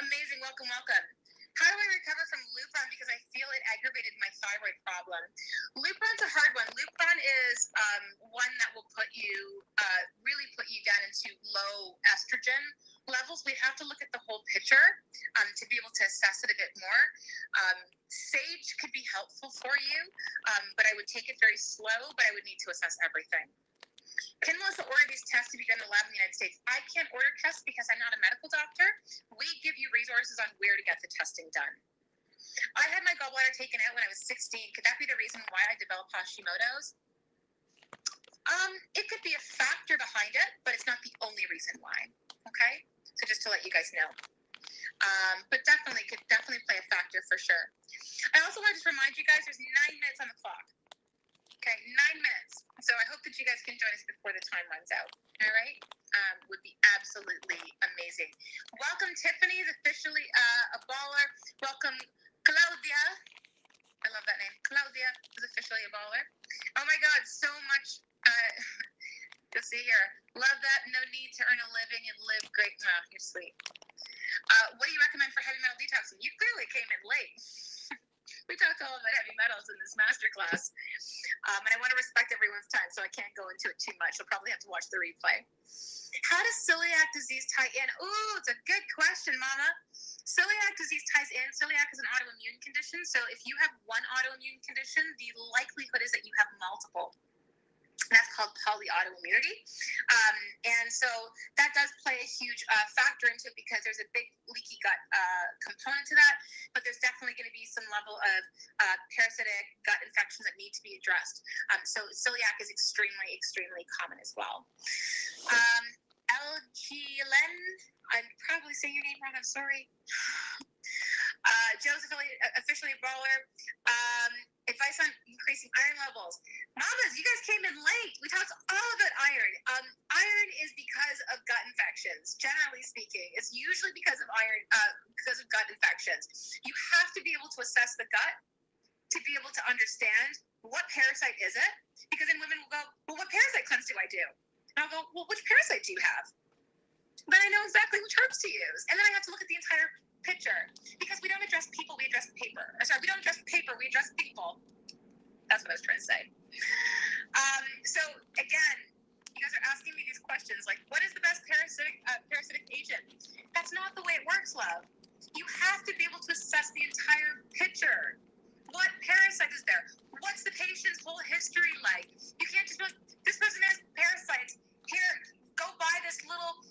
Amazing. Welcome. How do I recover from Lupron because I feel it aggravated my thyroid problem? Lupron's a hard one. Lupron is one that will really put you down into low estrogen levels. We have to look at the whole picture to be able to assess it a bit more. Sage could be helpful for you, but I would take it very slow, but I would need to assess everything. Can Melissa order these tests to be done in the lab in the United States? I can't order tests because I'm not a medical doctor. We give you resources on where to get the testing done. I had my gallbladder taken out when I was 16. Could that be the reason why I developed Hashimoto's? It could be a factor behind it, but it's not the only reason why. Okay? So just to let you guys know. But could definitely play a factor for sure. I also want to just remind you guys there's 9 minutes on the clock. Okay, 9 minutes. So I hope that you guys can join us before the time runs out. All right? Would be absolutely amazing. Welcome, Tiffany is officially a baller. welcome Claudia. I love that name. Claudia is officially a baller. Oh my God, so much. You'll see here. Love that. No need to earn a living and live great. Oh, you're sweet. What do you recommend for heavy metal detoxing? You clearly came in late. We talked all about heavy metals in this masterclass. And I want to respect everyone's time, so I can't go into it too much. You'll probably have to watch the replay. How does celiac disease tie in? Ooh, it's a good question, Mama. Celiac disease ties in. Celiac is an autoimmune condition. So if you have one autoimmune condition, the likelihood is that you have multiple. That's called polyautoimmunity. And so that does play a huge factor into it because there's a big leaky gut component to that. But there's definitely going to be some level of parasitic gut infections that need to be addressed. So celiac is extremely, extremely common as well. Elgilen, I'm probably saying your name wrong. I'm sorry. Joe's officially a baller. Advice on increasing iron levels. Mamas, you guys came in late. We talked all about iron. Iron is because of gut infections. Generally speaking, it's usually because of iron, because of gut infections. You have to be able to assess the gut to be able to understand what parasite is it. Because then women will go, well, what parasite cleanse do I do? And I'll go, well, which parasite do you have? Then I know exactly which herbs to use. And then I have to look at the entire picture because we don't address people, we address paper. Sorry, we don't address paper, we address people. That's what I was trying to say. So again, you guys are asking me these questions like, what is the best parasitic agent? That's not the way it works, love. You have to be able to assess the entire picture. What parasite is there? What's the patient's whole history like? You can't just go, this person has parasites. Here, go buy this little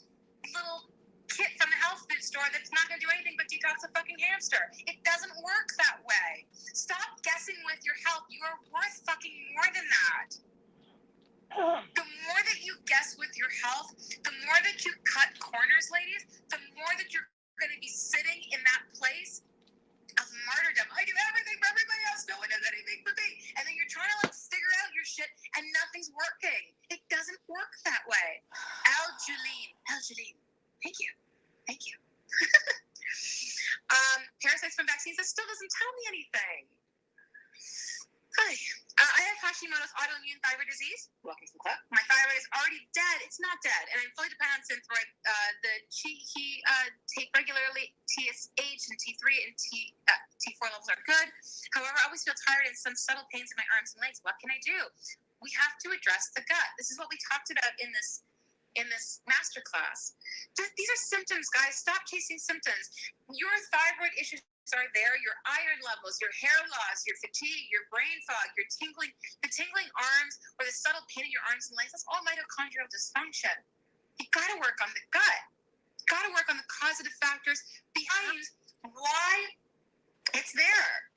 kit from the health food store that's not going to do anything but detox a fucking hamster. It doesn't work that way. Stop guessing with your health. You are worth fucking more than that. The more that you guess with your health, the more that you cut corners, ladies, the more that you're going to be sitting in that place of martyrdom. I do everything for everybody else. No one does anything for me. And then you're trying to figure out your shit and nothing's working. It doesn't work that way. Algeline. Thank you. Parasites from vaccines, that still doesn't tell me anything. Hi. I have Hashimoto's autoimmune thyroid disease. Welcome to the club. My thyroid is already dead. It's not dead. And I'm fully dependent on Synthroid. He take regularly TSH and T3 and T4 levels are good. However, I always feel tired and some subtle pains in my arms and legs. What can I do? We have to address the gut. This is what we talked about in this masterclass. These are symptoms, guys. Stop chasing symptoms. Your thyroid issues are there. Your iron levels, your hair loss, your fatigue, your brain fog, your the tingling arms, or the subtle pain in your arms and legs. That's all mitochondrial dysfunction. You got to work on the gut. You got to work on the causative factors behind why it's there.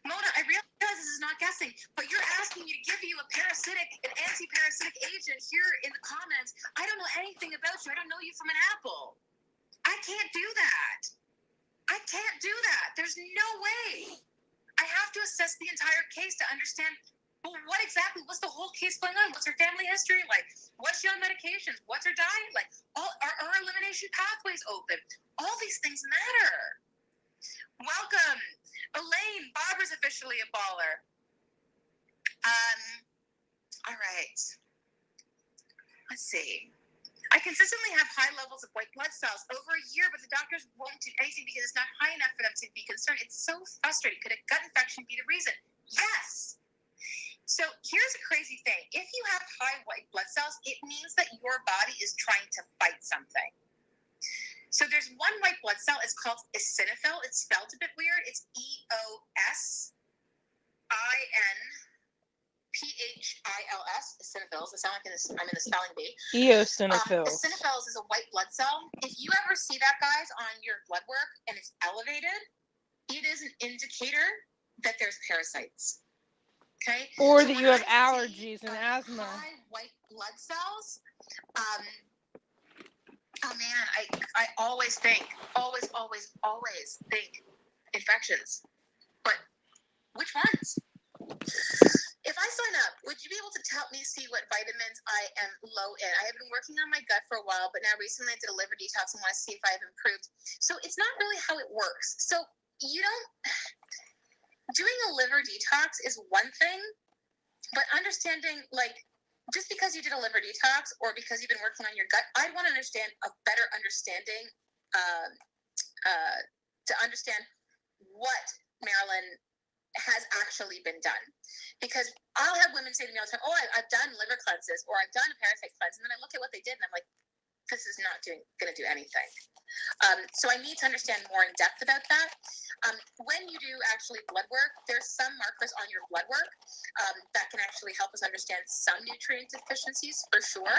Mona, I realize this is not guessing, but you're asking me to give you an anti-parasitic agent here in the comments. I don't know anything about you. I don't know you from an apple. I can't do that. There's no way. I have to assess the entire case to understand, well, what's the whole case going on? What's her family history like? What's she on medications? What's her diet like? Are her elimination pathways open? All these things matter. Welcome. Elaine, Barbara's officially a baller. All right. Let's see. I consistently have high levels of white blood cells over a year, but the doctors won't do anything because it's not high enough for them to be concerned. It's so frustrating. Could a gut infection be the reason? Yes. So here's a crazy thing. If you have high white blood cells, it means that your body is trying to fight something. So there's one white blood cell. It's called eosinophil. It's spelled a bit weird. It's EOSINPHILS. Eosinophils. I sound like I'm in the spelling bee. Eosinophils. Eosinophils is a white blood cell. If you ever see that, guys, on your blood work and it's elevated, it is an indicator that there's parasites. Okay? Or so that you have allergies and asthma. High white blood cells. Oh man, I always think infections. But which ones? If I sign up, would you be able to help me see what vitamins I am low in? I have been working on my gut for a while, but now recently I did a liver detox and want to see if I have improved. So it's not really how it works. So you don't, doing a liver detox is one thing, but understanding, like, just because you did a liver detox or because you've been working on your gut, I want to understand a better understanding to understand what, Marilyn, has actually been done. Because I'll have women say to me all the time, oh, I've done liver cleanses or I've done a parasite cleanse. And then I look at what they did and I'm like, this is not going to do anything. So I need to understand more in depth about that. When you do actually blood work, there's some markers on your blood work that can actually help us understand some nutrient deficiencies for sure.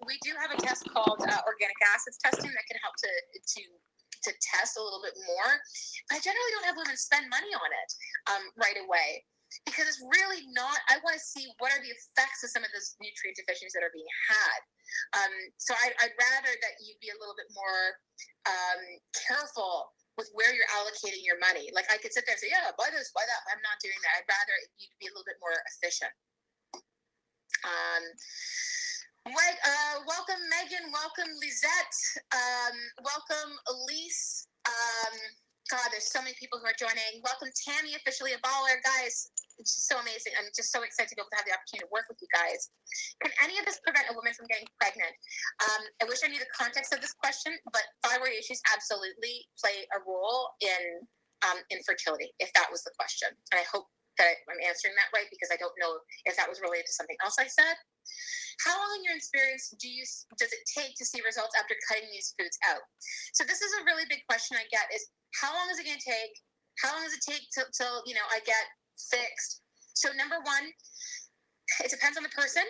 We do have a test called organic acids testing that can help to test a little bit more. But I generally don't have women spend money on it right away. Because it's really not, I want to see what are the effects of some of those nutrient deficiencies that are being had. So I'd rather that you be a little bit more careful with where you're allocating your money. Like I could sit there and say, yeah, buy this, buy that. I'm not doing that. I'd rather you be a little bit more efficient. Right. Welcome, Megan. Welcome, Lisette. Welcome, Elise. God, there's so many people who are joining. Welcome, Tammy, officially a baller. Guys, it's just so amazing. I'm just so excited to be able to have the opportunity to work with you guys. Can any of this prevent a woman from getting pregnant? I wish I knew the context of this question, but thyroid issues absolutely play a role in infertility, if that was the question. And I hope that I'm answering that right, because I don't know if that was related to something else I said. How long in your experience does it take to see results after cutting these foods out? So this is a really big question I get is, how long is it going to take? How long does it take till I get fixed? So number one, it depends on the person,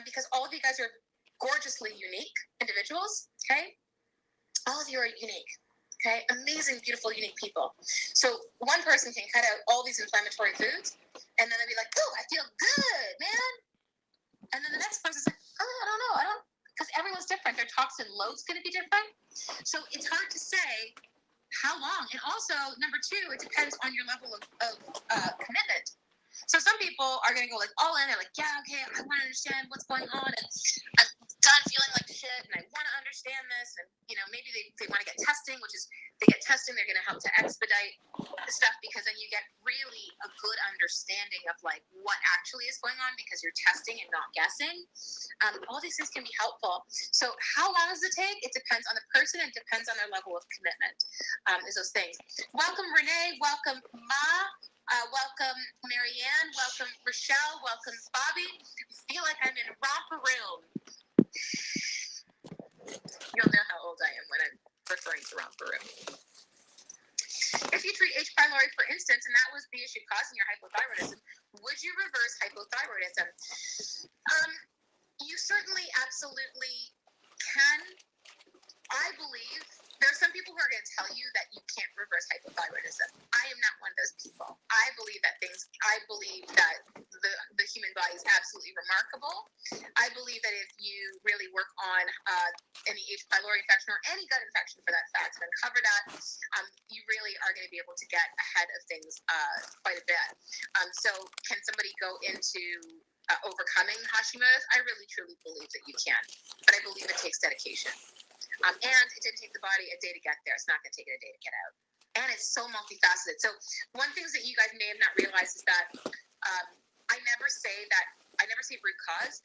because all of you guys are gorgeously unique individuals, okay? All of you are unique, okay? Amazing, beautiful, unique people. So one person can cut out all these inflammatory foods, and then they'll be like, oh, I feel good, man. And then the next person's like, oh, I don't know, because everyone's different. Their toxin load's going to be different. So it's hard to say how long. And also, number two, it depends on your level of commitment. So some people are going to go like all in. They're like, yeah, okay, I want to understand what's going on. And I'm done feeling like shit. And I want to understand this. And, maybe they want to get testing, which is they get testing. They're going to help to expedite the stuff, because then you get really a good understanding of like what actually is going on, because you're testing and not guessing. All these things can be helpful. So how long does it take? It depends on the person and depends on their level of commitment, is those things. Welcome, Renee. Welcome, Ma. Welcome, Marianne. Welcome, Rochelle. Welcome, Bobby. I feel like I'm in Romper Room. You'll know how old I am when I'm referring to Romper Room. If you treat H. pylori, for instance, and that was the issue causing your hypothyroidism, would you reverse hypothyroidism? You certainly absolutely can. I believe there are some people who are going to tell you that you can't reverse hypothyroidism. I am not one of those people. I believe that the human body is absolutely remarkable. I believe that if you really work on any H. pylori infection or any gut infection for that fact and uncover that, you really are going to be able to get ahead of things quite a bit. So can somebody go into overcoming Hashimoto's? I really, truly believe that you can. But I believe it takes dedication. And it didn't take the body a day to get there. It's not going to take it a day to get out. And it's so multifaceted. So one thing that you guys may have not realized is that I never say root cause.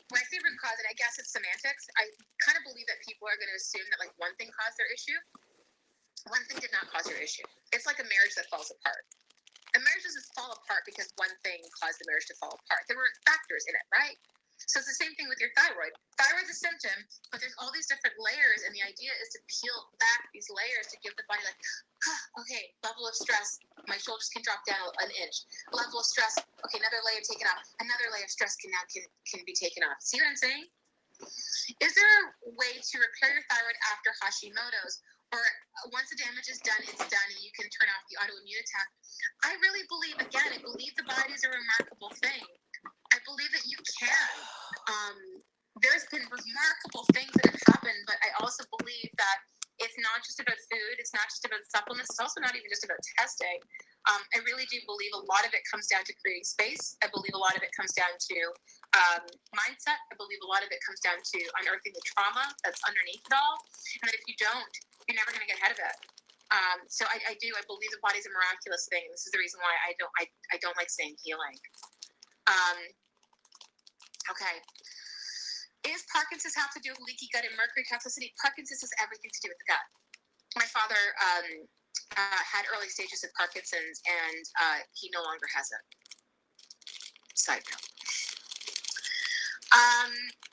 When I say root cause, and I guess it's semantics, I kind of believe that people are going to assume that like one thing caused their issue. One thing did not cause your issue. It's like a marriage that falls apart. A marriage doesn't fall apart because one thing caused the marriage to fall apart. There were factors in it, right? So it's the same thing with your thyroid. Thyroid's a symptom, but there's all these different layers, and the idea is to peel back these layers to give the body like, okay, level of stress, my shoulders can drop down an inch. Level of stress, okay, another layer taken off. Another layer of stress can be taken off. See what I'm saying? Is there a way to repair your thyroid after Hashimoto's? Or once the damage is done, it's done, and you can turn off the autoimmune attack? I really believe, again, I believe the body is a remarkable thing. I believe that you can. There's been remarkable things that have happened, but I also believe that it's not just about food. It's not just about supplements. It's also not even just about testing. I really do believe a lot of it comes down to creating space. I believe a lot of it comes down to mindset. I believe a lot of it comes down to unearthing the trauma that's underneath it all. And that if you don't, you're never going to get ahead of it. So I believe the body's a miraculous thing. This is the reason why I don't like saying healing. Okay. Is Parkinson's have to do with leaky gut and mercury toxicity? Parkinson's has everything to do with the gut. My father had early stages of Parkinson's, and he no longer has it. Side note.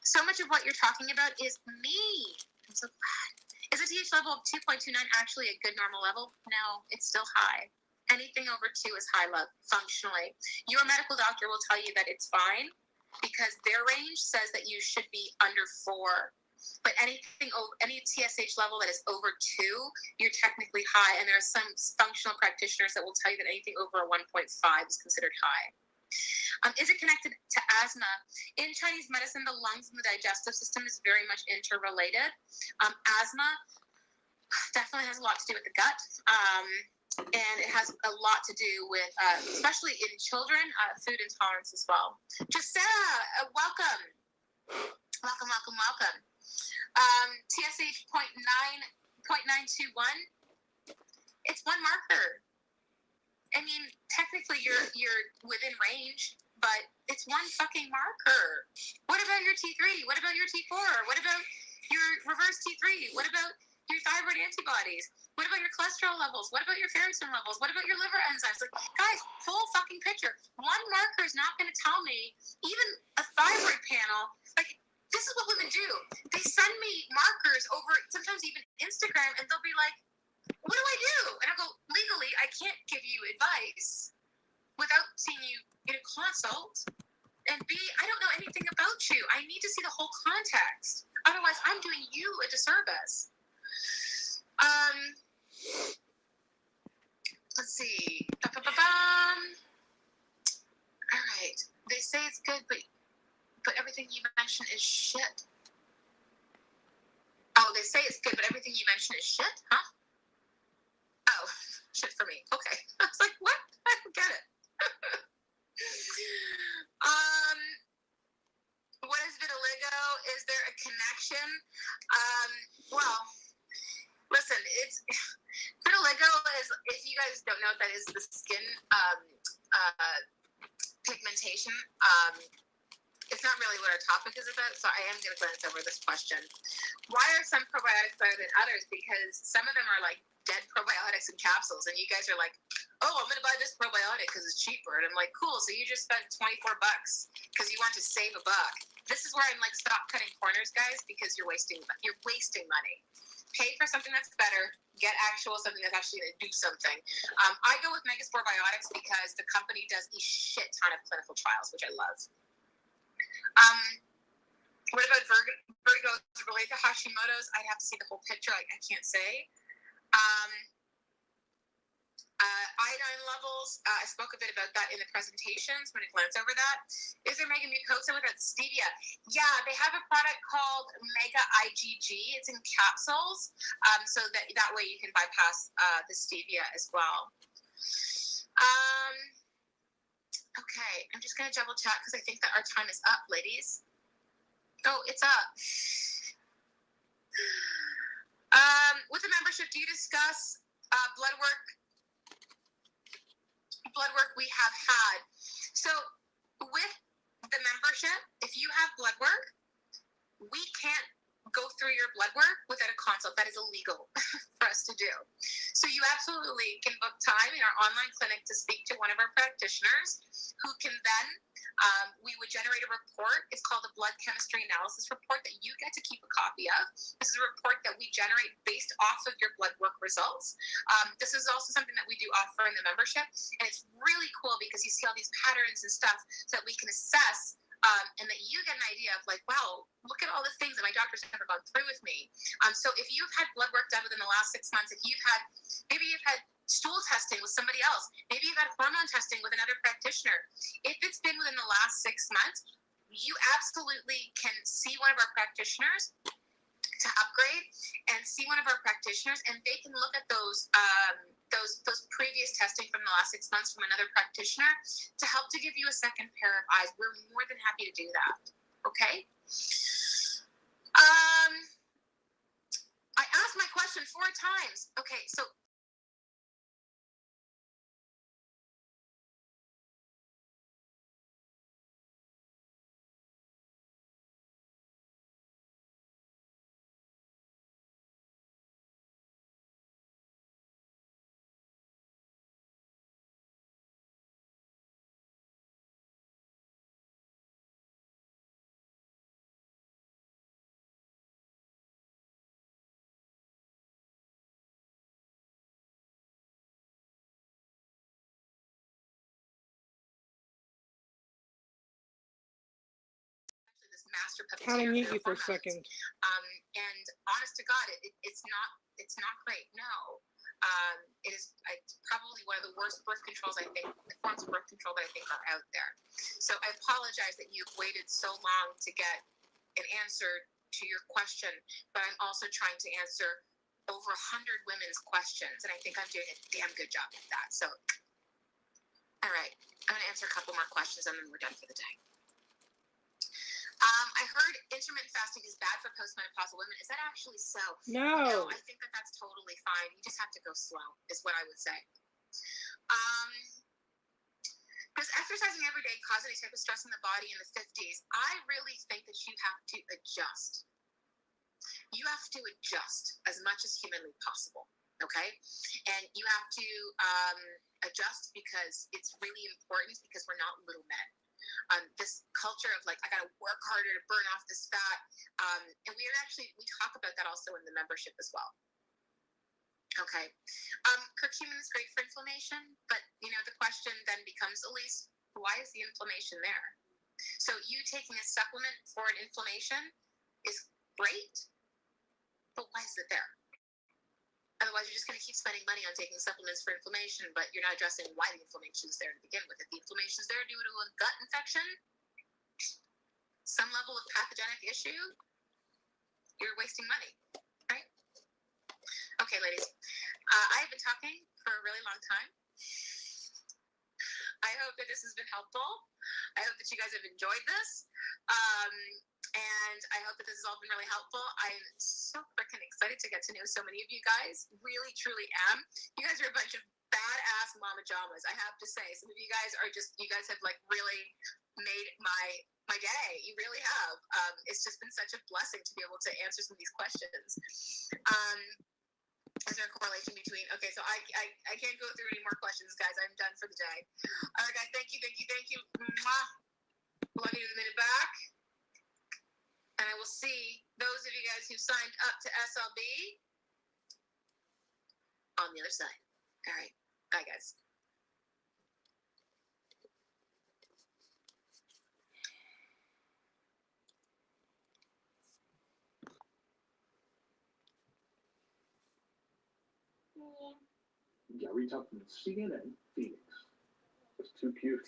So much of what you're talking about is me. I'm so glad. Is a pH level of 2.29 actually a good normal level? No, it's still high. Anything over 2 is high love, functionally. Your medical doctor will tell you that it's fine, because their range says that you should be under 4. But any TSH level that is over 2, you're technically high. And there are some functional practitioners that will tell you that anything over a 1.5 is considered high. Is it connected to asthma? In Chinese medicine, the lungs and the digestive system is very much interrelated. Asthma definitely has a lot to do with the gut. And it has a lot to do with, especially in children, food intolerance as well. Gisela, welcome. Welcome. TSH 0.921. It's one marker. I mean, technically you're within range, but it's one fucking marker. What about your T3? What about your T4? What about your reverse T3? What about your thyroid antibodies? What about your cholesterol levels? What about your ferritin levels? What about your liver enzymes? Like, guys, full fucking picture. One marker is not going to tell me, even a thyroid panel. Like, this is what women do. They send me markers over, sometimes even Instagram, and they'll be like, what do I do? And I'll go, legally, I can't give you advice without seeing you in a consult. And B, I don't know anything about you. I need to see the whole context. Otherwise, I'm doing you a disservice. Let's see. All right. They say it's good, but everything you mention is shit. Oh, they say it's good, but everything you mention is shit? Huh? Oh, shit for me. Okay. I was like, what? I don't get it. What is vitiligo? Is there a connection? Well, listen, it's vitiligo is, if you guys don't know what that is, the skin pigmentation. It's not really what our topic is about, so I am going to glance over this question. Why are some probiotics better than others? Because some of them are like dead probiotics in capsules, and you guys are like, oh, I'm going to buy this probiotic because it's cheaper. And I'm like, cool, so you just spent $24 because you want to save $1. This is where I'm like, stop cutting corners, guys, because you're wasting money. Pay for something that's better, get something that's actually going to do something. I go with Megaspore Biotics because the company does a shit ton of clinical trials, which I love. What about vertigo? Is it related to Hashimoto's? I'd have to see the whole picture. I can't say. Iodine levels, I spoke a bit about that in the presentations when I glance over that. Is there mega mucosa without stevia? Yeah, they have a product called Mega IgG. It's in capsules, so that way you can bypass the stevia as well. Okay, I'm just going to double check because I think that our time is up, ladies. Oh, it's up. With the membership, do you discuss blood work? Blood work we have had. So with the membership, if you have blood work, we can't go through your blood work without a consult. That is illegal for us to do. So you absolutely can book time in our online clinic to speak to one of our practitioners who can then, we would generate a report. It's called a blood chemistry analysis report that you get to keep a copy of. This is a report that we generate based off of your blood work results. This is also something that we do offer in the membership. And it's really cool because you see all these patterns and stuff so that we can assess and that you get an idea of like, wow, look at all the things that my doctor's never gone through with me. So if you've had blood work done within the last 6 months, maybe you've had stool testing with somebody else, maybe you've had hormone testing with another practitioner. If it's been within the last 6 months, you absolutely can see one of our practitioners to upgrade and see one of our practitioners, and they can look at those previous testing from the last 6 months from another practitioner to help to give you a second pair of eyes. We're more than happy to do that. Okay. I asked my question 4 times. Okay, so master Can I puppeteer of mute their you for a hormones. second? And honest to God, it's not great. No. It is probably one of the worst birth controls, I think, forms of birth control that I think are out there. So I apologize that you've waited so long to get an answer to your question, but I'm also trying to answer over 100 women's questions, and I think I'm doing a damn good job at that. So, all right, I'm going to answer a couple more questions, and then we're done for the day. I heard intermittent fasting is bad for postmenopausal women. Is that actually so? No. No, I think that that's totally fine. You just have to go slow, is what I would say. Does exercising every day cause any type of stress in the body in the 50s? I really think that you have to adjust. You have to adjust as much as humanly possible, okay? And you have to adjust because it's really important, because we're not little men. This culture of like, I gotta work harder to burn off this fat. And we talk about that also in the membership as well. Okay. Curcumin is great for inflammation, but the question then becomes, Elise, why is the inflammation there? So you taking a supplement for an inflammation is great, but why is it there? Otherwise, you're just going to keep spending money on taking supplements for inflammation, but you're not addressing why the inflammation is there to begin with. If the inflammation is there due to a gut infection, some level of pathogenic issue, you're wasting money, right? Okay, ladies. I have been talking for a really long time. I hope that this has been helpful. I hope that you guys have enjoyed this. And I hope that this has all been really helpful. I'm so freaking excited to get to know so many of you guys. Really, truly am. You guys are a bunch of badass mama jamas, I have to say. Some of you guys have like really made my day. You really have. It's just been such a blessing to be able to answer some of these questions. Is there a correlation between, okay, so I can't go through any more questions, guys. I'm done for the day. All right, guys, thank you. Mwah. Love you to the minute back. And I will see those of you guys who signed up to SLB on the other side. All right. Bye, guys. Gary Tuckman, CNN, Phoenix. It's too cute.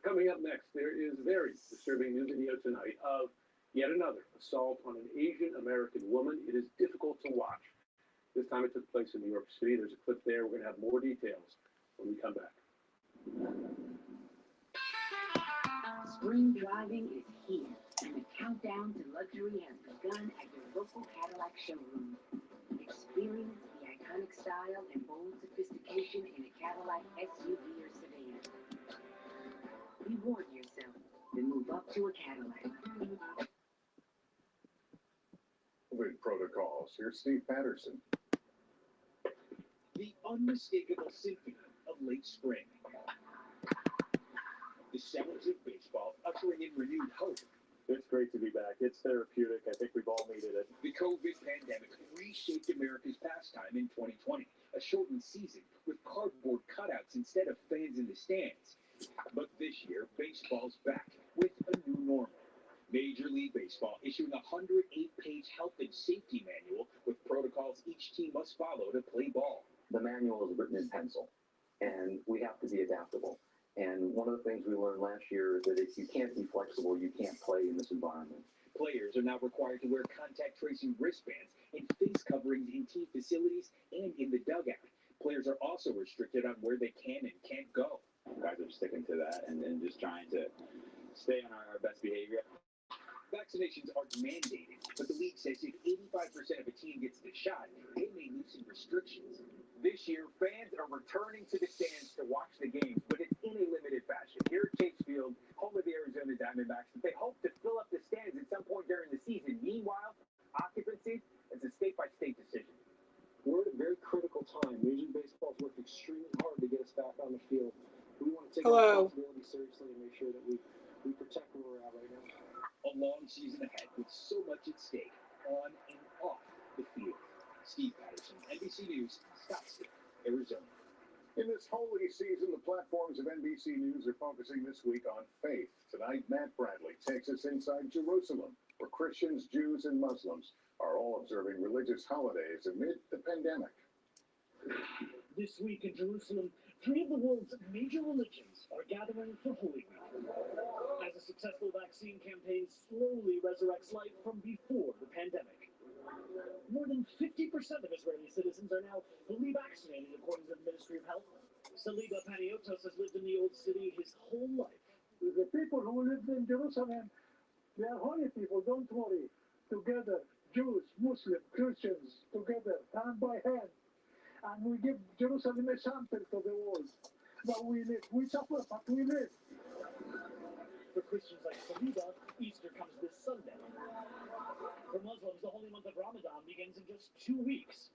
Coming up next, there is very disturbing new video tonight of yet another assault on an Asian American woman. It is difficult to watch. This time it took place in New York City. There's a clip there. We're going to have more details when we come back. Spring driving is here, and the countdown to luxury has begun at your local Cadillac showroom. Experience the iconic style and bold sophistication in a Cadillac SUV or sedan. Reward yourself, then move up to a Cadillac. With protocols, here's Steve Patterson. The unmistakable symphony of late spring. The sounds of baseball ushering in renewed hope. It's great to be back. It's therapeutic. I think we've all needed it. The COVID pandemic reshaped America's pastime in 2020. A shortened season with cardboard cutouts instead of fans in the stands. But this year, baseball's back with a new normal. Major League Baseball issuing a 108-page health and safety manual with protocols each team must follow to play ball. The manual is written in pencil, and we have to be adaptable. And one of the things we learned last year is that if you can't be flexible, you can't play in this environment. Players are now required to wear contact tracing wristbands and face coverings in team facilities and in the dugout. Players are also restricted on where they can and can't go. Guys are sticking to that and just trying to stay on our best behavior. Vaccinations are mandated, but the league says if 85% of a team gets the shot, they may loosen restrictions. This year, fans are returning to the stands to watch the games, but it's in a limited fashion. Here at Chase Field, home of the Arizona Diamondbacks, they hope to fill up the stands at some point during the season. Meanwhile, occupancy is a state-by-state decision. We're at a very critical time. Major League Baseball's worked extremely hard to get us back on the field. We want to take our responsibility seriously and make sure that we protect where we're at right now. A long season ahead with so much at stake on and off the field. Steve Patterson, NBC News, Scottsdale, Arizona. In this holy season, the platforms of NBC News are focusing this week on faith. Tonight, Matt Bradley takes us inside Jerusalem where Christians, Jews, and Muslims are all observing religious holidays amid the pandemic. This week in Jerusalem, 3 of the world's major religions are gathering for Holy Week, as a successful vaccine campaign slowly resurrects life from before the pandemic. More than 50% of Israeli citizens are now fully vaccinated, according to the Ministry of Health. Saliba Paniotos has lived in the Old City his whole life. The people who live in Jerusalem, they are holy people, don't worry. Together, Jews, Muslims, Christians, together, hand by hand. And we give Jerusalem a sample to the world. But we live. We suffer, but we live. For Christians like Saliba, Easter comes this Sunday. For Muslims, the holy month of Ramadan begins in just 2 weeks.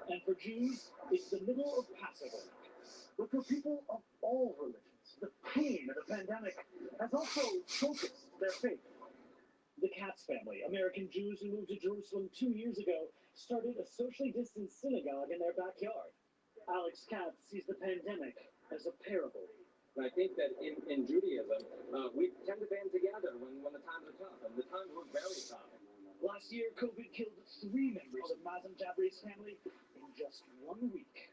And for Jews, it's the middle of Passover. But for people of all religions, the pain of the pandemic has also focused their faith. The Katz family, American Jews who moved to Jerusalem 2 years ago, started a socially distanced synagogue in their backyard. Alex Katz sees the pandemic as a parable. And I think that in Judaism, we tend to band together when the times are tough, and the times were very tough. Last year, COVID killed 3 members of Mazen Jabri's family in just 1 week.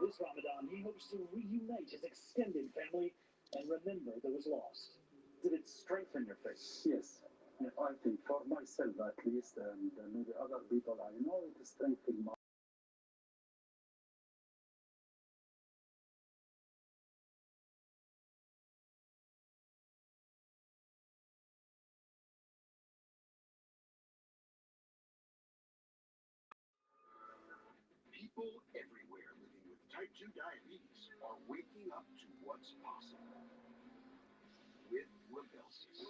This Ramadan, he hopes to reunite his extended family and remember those lost. Did it strengthen your faith? Yes. I think for myself at least, and maybe other people I know, it strengthened my People everywhere living with type 2 diabetes are waking up to what's possible with Rybelsus.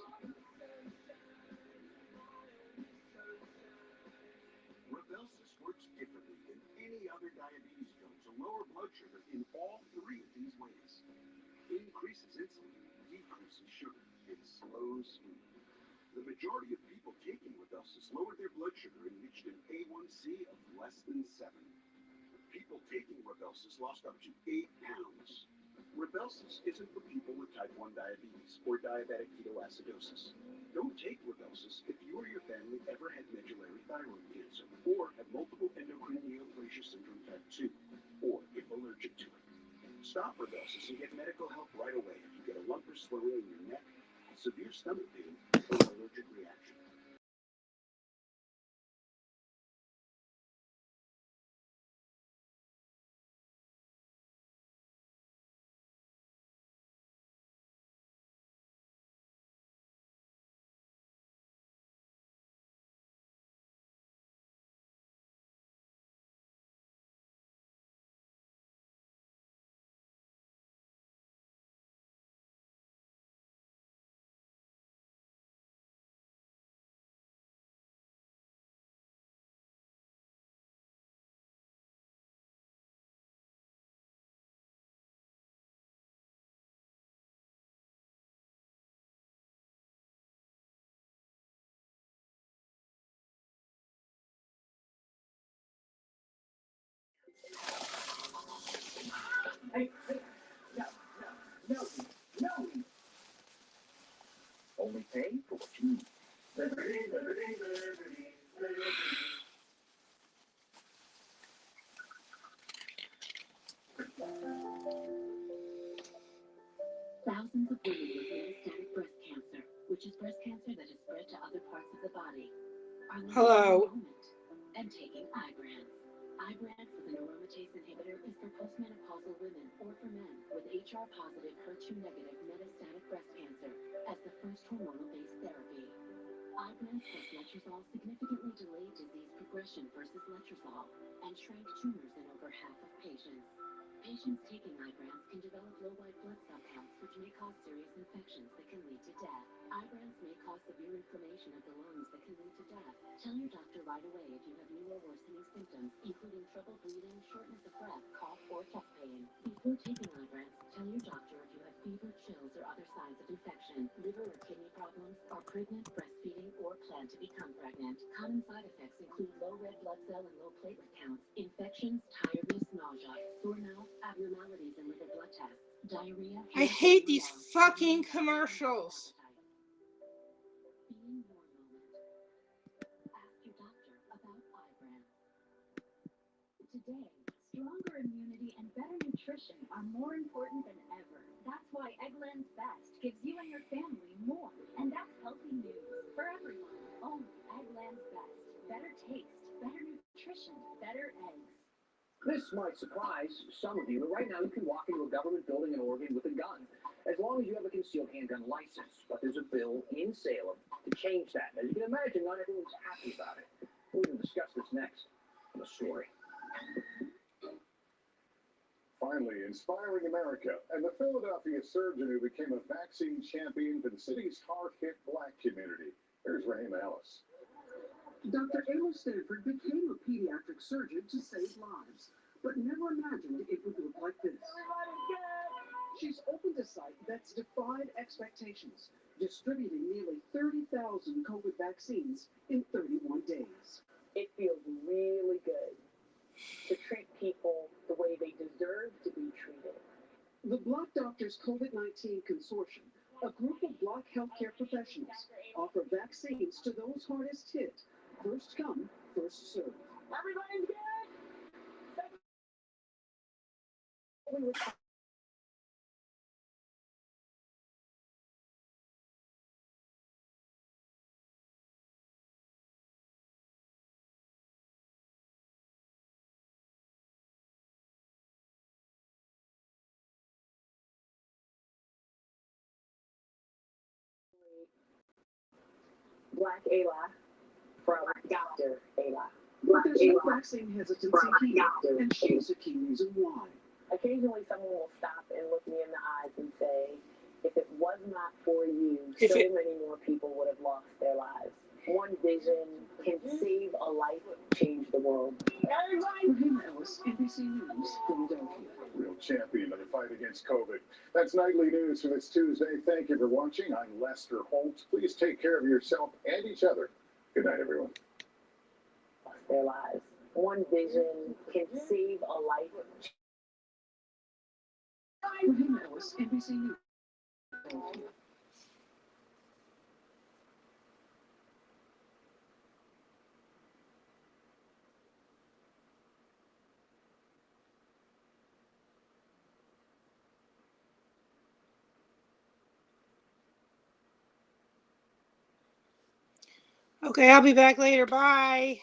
Rybelsus works differently than any other diabetes pill to lower blood sugar in all 3 of these ways. Increases insulin, decreases sugar, and slows food. The majority of people taking Rybelsus lowered their blood sugar and reached an A1C of less than 7. People taking Rybelsus lost up to 8 pounds. Rybelsus isn't for people with type 1 diabetes or diabetic ketoacidosis. Don't take Rybelsus if you or your family ever had medullary thyroid cancer or have multiple endocrine neoplasia syndrome type 2, or if allergic to it. Stop Rybelsus and get medical help right away if you get a lump or swelling in your neck, severe stomach pain, or an allergic reaction. No. Only pay for what you need. Thousands of women with metastatic breast cancer, which is breast cancer that has spread to other parts of the body, are living Hello. in the moment and taking Ibrance. Ibrance with an aromatase inhibitor is for postmenopausal women or for men with HR-positive, HER2-negative metastatic breast cancer as the first hormonal-based therapy. Ibrance plus letrozole significantly delayed disease progression versus letrozole and shrank tumors in over half of patients. Patients taking Ibrance can develop low white blood cell counts, which may cause serious infections that can lead to death. Ibrance may cause severe inflammation of the lungs that can lead to death. Tell your doctor right away if you have new or worsening symptoms, including trouble breathing, shortness of breath, cough, or chest pain. Before taking Ibrance, tell your doctor if you have fever, chills, or other signs of infection, liver or kidney problems, are pregnant, breastfeeding, or plan to become pregnant. Common side effects include low red blood cell and low platelet counts, infections, tiredness, nausea, sore mouth, abnormalities in liver blood tests, diarrhea. I hate these fucking commercials. Stronger immunity and better nutrition are more important than ever. That's why Eggland's Best gives you and your family more. And that's healthy news for everyone. Only Eggland's Best. Better taste, better nutrition, better eggs. This might surprise some of you, but right now you can walk into a government building in Oregon with a gun, as long as you have a concealed handgun license. But there's a bill in Salem to change that. As you can imagine, not everyone's happy about it. We're going to discuss this next in the story. Finally, inspiring America and the Philadelphia surgeon who became a vaccine champion for the city's hard-hit Black community. Here's Raheem Ellis. Dr. Ayla Stanford became a pediatric surgeon to save lives, but never imagined it would look like this. She's opened a site that's defied expectations, distributing nearly 30,000 COVID vaccines in 31 days. It feels really good to treat people the way they deserve to be treated. The Black Doctors COVID-19 Consortium, a group of Black healthcare professionals, offer vaccines to those hardest hit. First come, first serve. Everybody's good. Black Ayla from Dr. Ayla. But there's no vaccine hesitancy here, and here's a key reason why. Occasionally someone will stop and look me in the eyes and say, if it was not for you, many more people would have lost their lives. One vision can save a life, change the world. Raheem Ellis, NBC News, Philadelphia. Real champion of the fight against COVID. That's Nightly News for this Tuesday. Thank you for watching. I'm Lester Holt. Please take care of yourself and each other. Good night, everyone. Their lives. One vision can save a life. Raheem Ellis, NBC News. Okay, I'll be back later. Bye.